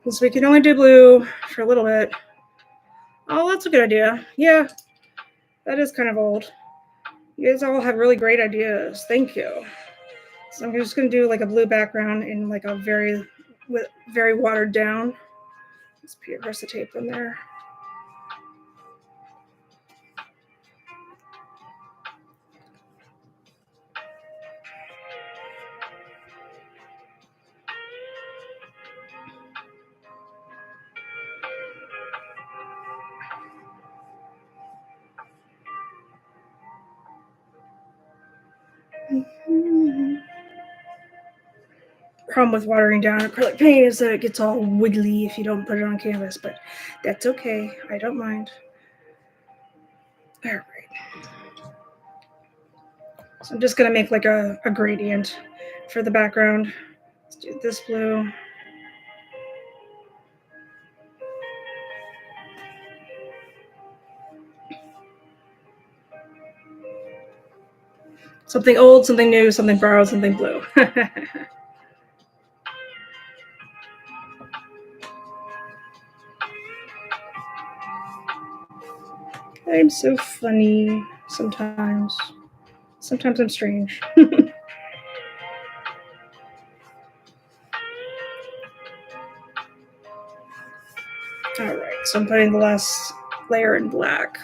since we can only do blue for a little bit. Oh, that's a good idea. Yeah, that is kind of old. You guys all have really great ideas. Thank you. So I'm just going to do like a blue background in like a very watered down. Let's put the rest of the tape in there. Problem with watering down acrylic paint is that it gets all wiggly if you don't put it on canvas, but that's okay. I don't mind. All right. So I'm just going to make like a gradient for the background. Let's do this blue. Something old, something new, something borrowed, something blue. I'm so funny sometimes. Sometimes I'm strange. All right, so I'm putting the last layer in black.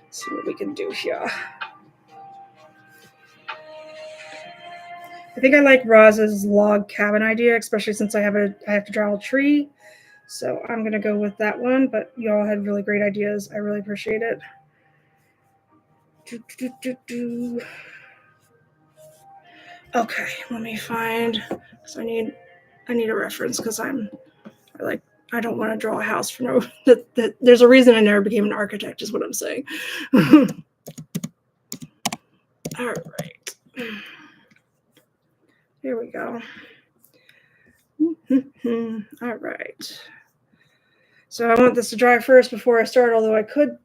Let's see what we can do here. I think I like Roz's log cabin idea, especially since I have to draw a tree. So I'm gonna go with that one. But you all had really great ideas. I really appreciate it. Okay, let me find. So I need a reference because I don't want to draw a house for no. That there's a reason I never became an architect, is what I'm saying. All right. Here we go. All right. So I want this to dry first before I start, although I could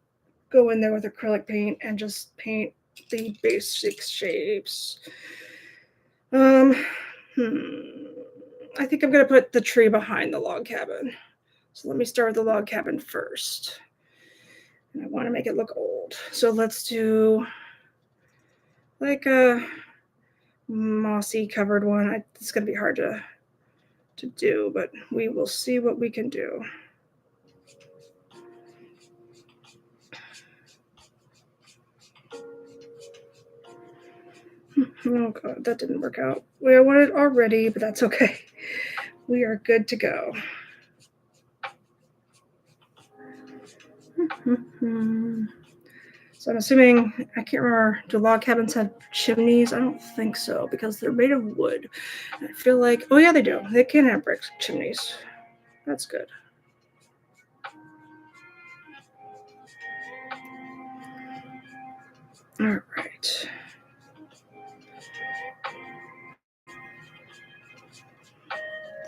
go in there with acrylic paint and just paint the basic shapes. I think I'm going to put the tree behind the log cabin. So let me start with the log cabin first. And I want to make it look old. So let's do like a mossy covered one. It's going to be hard to do, but we will see what we can do. Oh god, that didn't work out the way I wanted already, but that's okay. We are good to go. So I'm assuming, I can't remember, do log cabins have chimneys? I don't think so, because they're made of wood. I feel like, oh yeah, they do. They can have brick chimneys. That's good. All right.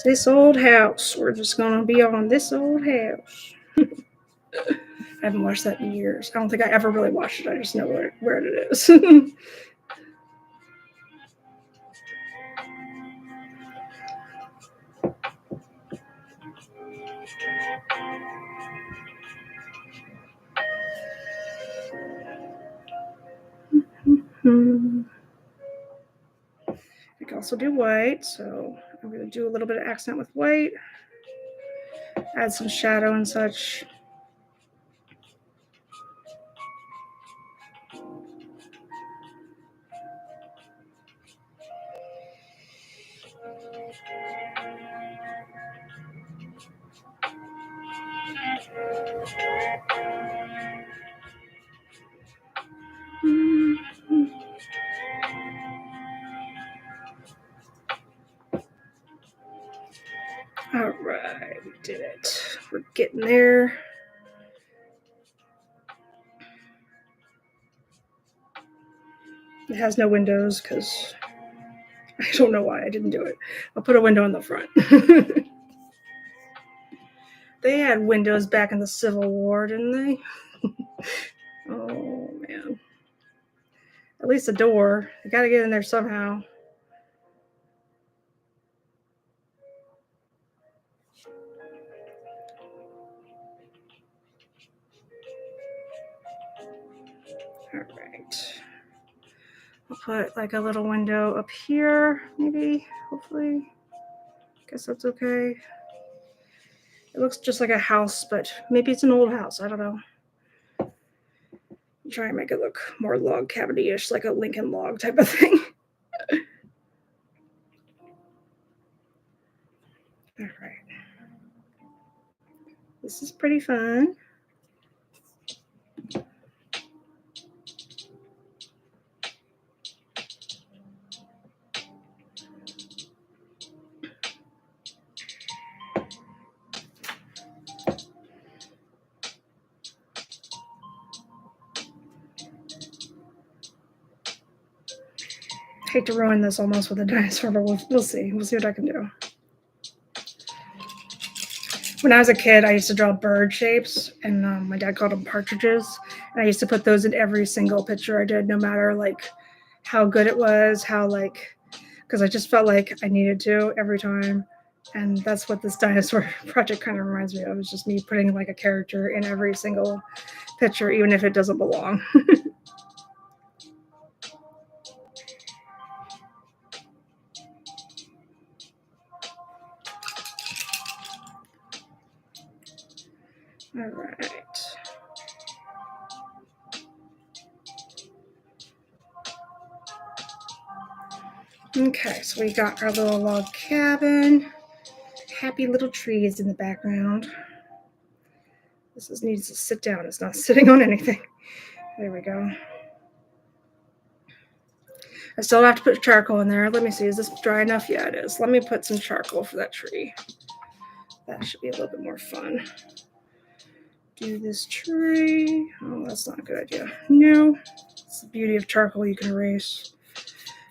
This old house. We're just gonna be on this old house. I haven't watched that in years. I don't think I ever really watched it. I just know where it is. I can also do white, so I'm going to do a little bit of accent with white, add some shadow and such. All right, we did it. We're getting there. It has no windows because I don't know why I didn't do it. I'll put a window in the front. They had windows back in the Civil War, didn't they? Oh, man. At least a door. I got to get in there somehow. All right. I'll put like a little window up here, maybe, hopefully. Guess that's okay. It looks just like a house, but maybe it's an old house. I don't know. Try and make it look more log cabin-ish, like a Lincoln log type of thing. All right. This is pretty fun. Hate to ruin this almost with a dinosaur, but we'll see. We'll see what I can do. When I was a kid, I used to draw bird shapes, and my dad called them partridges. And I used to put those in every single picture I did, no matter like how good it was, because I just felt like I needed to every time. And that's what this dinosaur project kind of reminds me of. It's just me putting like a character in every single picture, even if it doesn't belong. All right. Okay, so we got our little log cabin. Happy little trees in the background. This needs to sit down. It's not sitting on anything. There we go. I still have to put charcoal in there. Let me see. Is this dry enough? Yeah, it is. Let me put some charcoal for that tree. That should be a little bit more fun. Do this tree. Oh, that's not a good idea. No. It's the beauty of charcoal. You can erase.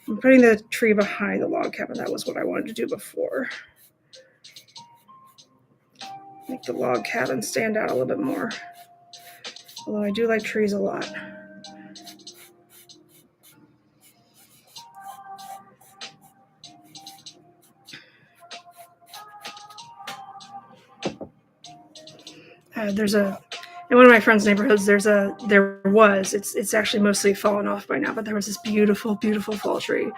I'm putting the tree behind the log cabin. That was what I wanted to do before. Make the log cabin stand out a little bit more. Although I do like trees a lot. In one of my friends' neighborhoods, it's actually mostly fallen off by now, but there was this beautiful, beautiful fall tree.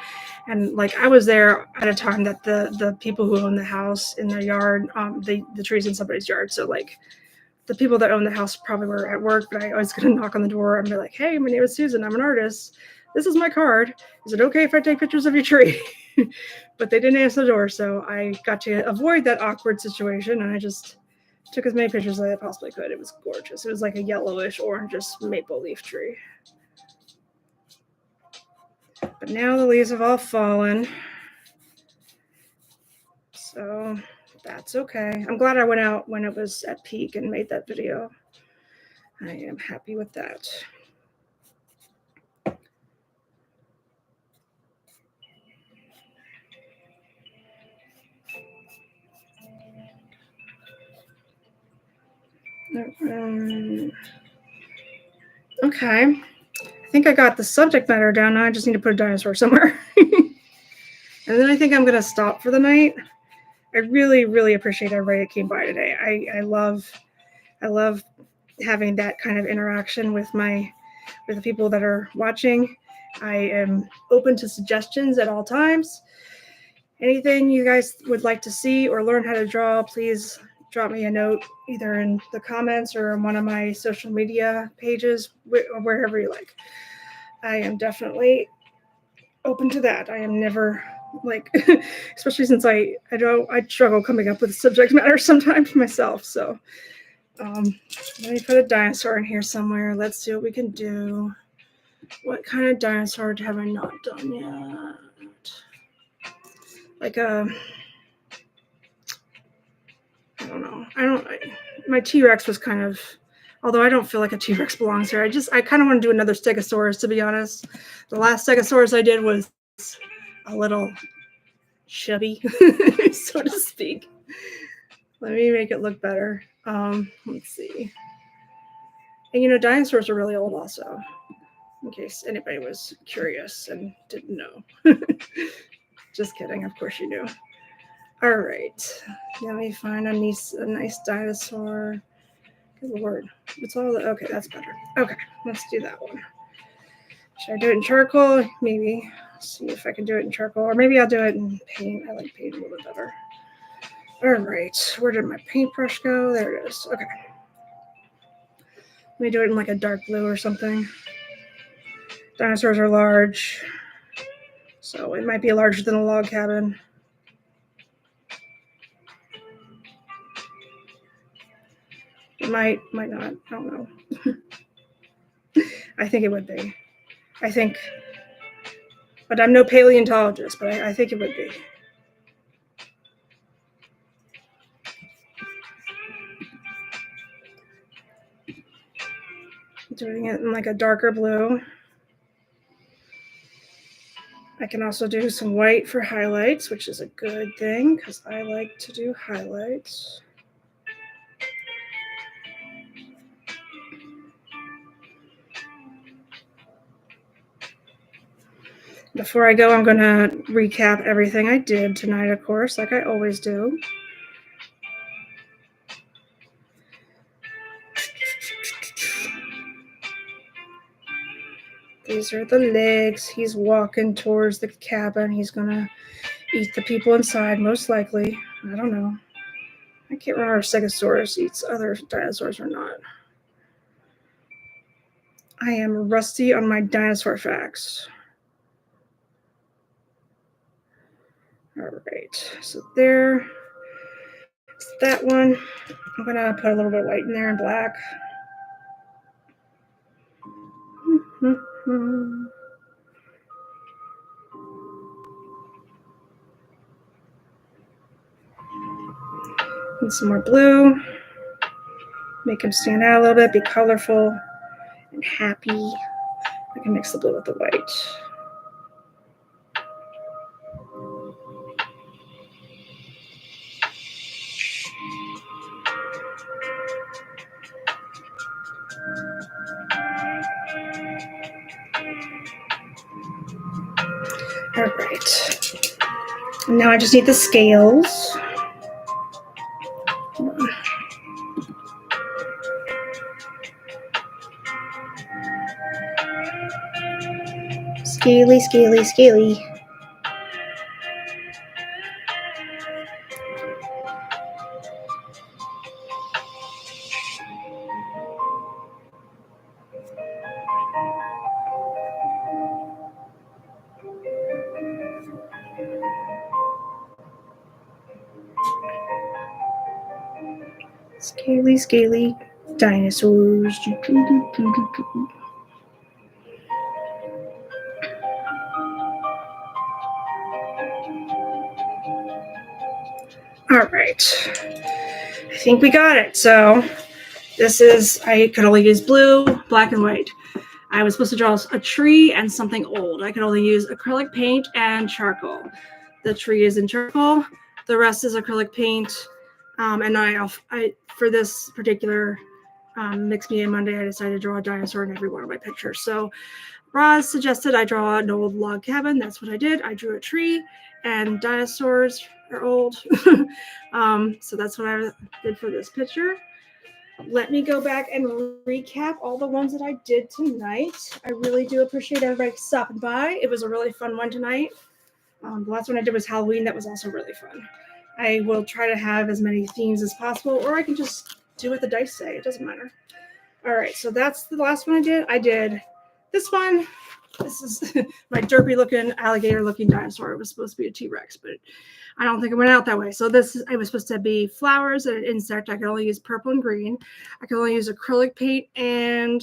And like I was there at a time that the people who own the house in their yard, the tree's in somebody's yard. So like the people that own the house probably were at work, but I was going to knock on the door and be like, hey, my name is Susan. I'm an artist. This is my card. Is it okay if I take pictures of your tree? But they didn't answer the door. So I got to avoid that awkward situation. And I just took as many pictures as I possibly could. It was gorgeous. It was like a yellowish, orangish maple leaf tree. But now the leaves have all fallen. So that's okay. I'm glad I went out when it was at peak and made that video. I am happy with that. Okay. I think I got the subject matter down. Now I just need to put a dinosaur somewhere. And then I think I'm going to stop for the night. I really, really appreciate everybody that came by today. I love having that kind of interaction with the people that are watching. I am open to suggestions at all times. Anything you guys would like to see or learn how to draw, please drop me a note either in the comments or on one of my social media pages or wherever you like. I am definitely open to that. I am never like, especially since I struggle coming up with subject matter sometimes myself. So let me put a dinosaur in here somewhere. Let's see what we can do. What kind of dinosaur have I not done yet? Like I don't know. My T-Rex was kind of, although I don't feel like a T-Rex belongs here. I kind of want to do another Stegosaurus, to be honest. The last Stegosaurus I did was a little chubby, so to speak. Let me make it look better. Let's see. And dinosaurs are really old also, in case anybody was curious and didn't know. Just kidding. Of course you knew. All right. Let me find a nice dinosaur. Good Lord. It's all okay, that's better. Okay, let's do that one. Should I do it in charcoal? Maybe. See if I can do it in charcoal. Or maybe I'll do it in paint. I like paint a little bit better. All right. Where did my paintbrush go? There it is. Okay. Let me do it in like a dark blue or something. Dinosaurs are large, so it might be larger than a log cabin. It might not. I don't know. I think it would be. But I'm no paleontologist, but I think it would be. Doing it in like a darker blue. I can also do some white for highlights, which is a good thing because I like to do highlights. Before I go, I'm going to recap everything I did tonight, of course, like I always do. These are the legs. He's walking towards the cabin. He's going to eat the people inside, most likely. I don't know. I can't remember if Stegosaurus eats other dinosaurs or not. I am rusty on my dinosaur facts. All right, so there's that one. I'm going to put a little bit of white in there and black. And some more blue. Make him stand out a little bit, be colorful and happy. I can mix the blue with the white. All right. Now I just need the scales. Scaly, scaly, scaly. Scaly, scaly dinosaurs. All right. I think we got it. So this is, I could only use blue, black, and white. I was supposed to draw a tree and something old. I could only use acrylic paint and charcoal. The tree is in charcoal. The rest is acrylic paint. And I for this particular Mixed Media Monday, I decided to draw a dinosaur in every one of my pictures. So Roz suggested I draw an old log cabin. That's what I did. I drew a tree, and dinosaurs are old. So that's what I did for this picture. Let me go back and recap all the ones that I did tonight. I really do appreciate everybody stopping by. It was a really fun one tonight. The last one I did was Halloween. That was also really fun. I will try to have as many themes as possible, or I can just do what the dice say. It doesn't matter. All right, so that's the last one I did. I did this one. This is my derpy-looking, alligator-looking dinosaur. It was supposed to be a T-Rex, but I don't think it went out that way. So it was supposed to be flowers and an insect. I could only use purple and green. I could only use acrylic paint and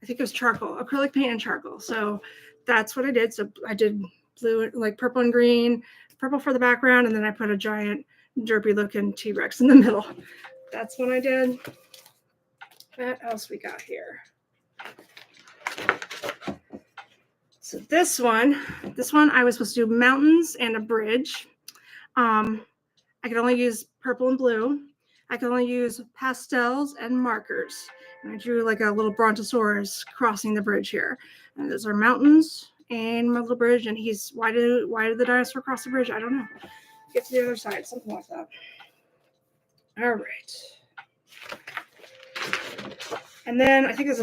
I think it was charcoal. Acrylic paint and charcoal. So that's what I did. So I did blue, like purple and green, purple for the background, and then I put a giant derpy-looking T-Rex in the middle. That's what I did. What else we got here? So this one I was supposed to do mountains and a bridge. I could only use purple and blue. I could only use pastels and markers. And I drew like a little brontosaurus crossing the bridge here. And those are mountains and my little bridge. And why did the dinosaur cross the bridge? I don't know. Get to the other side, something like that. All right. And then I think this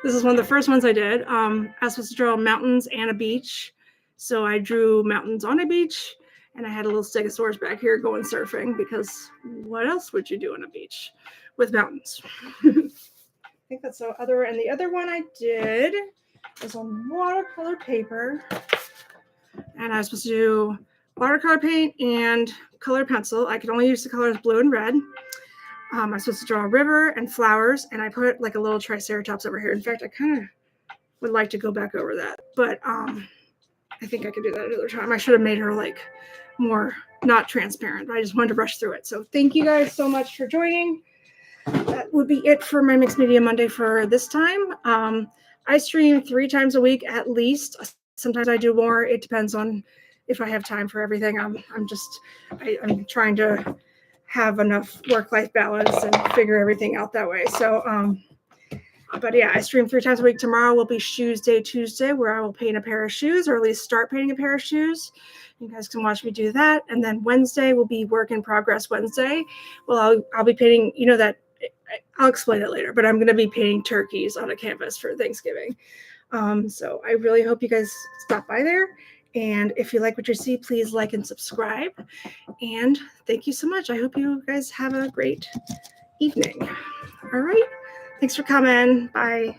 is one of the first ones I did. I was supposed to draw mountains and a beach. So I drew mountains on a beach, and I had a little stegosaurus back here going surfing, because what else would you do on a beach with mountains? I think that's the other. And the other one I did was on watercolor paper. And I was supposed to do watercolor paint and colored pencil. I could only use the colors blue and red. I was supposed to draw a river and flowers, and I put like a little triceratops over here. In fact, I kind of would like to go back over that, but I think I could do that another time. I should have made her like more not transparent, but I just wanted to rush through it. So thank you guys so much for joining. That would be it for my Mixed Media Monday for this time. I stream 3 times a week at least. Sometimes I do more. It depends on if I have time for everything. I'm trying to have enough work-life balance and figure everything out that way. So, but yeah, I stream 3 times a week. Tomorrow will be Shoes Day Tuesday, where I will paint a pair of shoes, or at least start painting a pair of shoes. You guys can watch me do that. And then Wednesday will be Work in Progress Wednesday. Well, I'll be painting, I'll explain it later, but I'm going to be painting turkeys on a canvas for Thanksgiving. So I really hope you guys stop by there. And if you like what you see, please like and subscribe. And thank you so much. I hope you guys have a great evening. All right. Thanks for coming. Bye.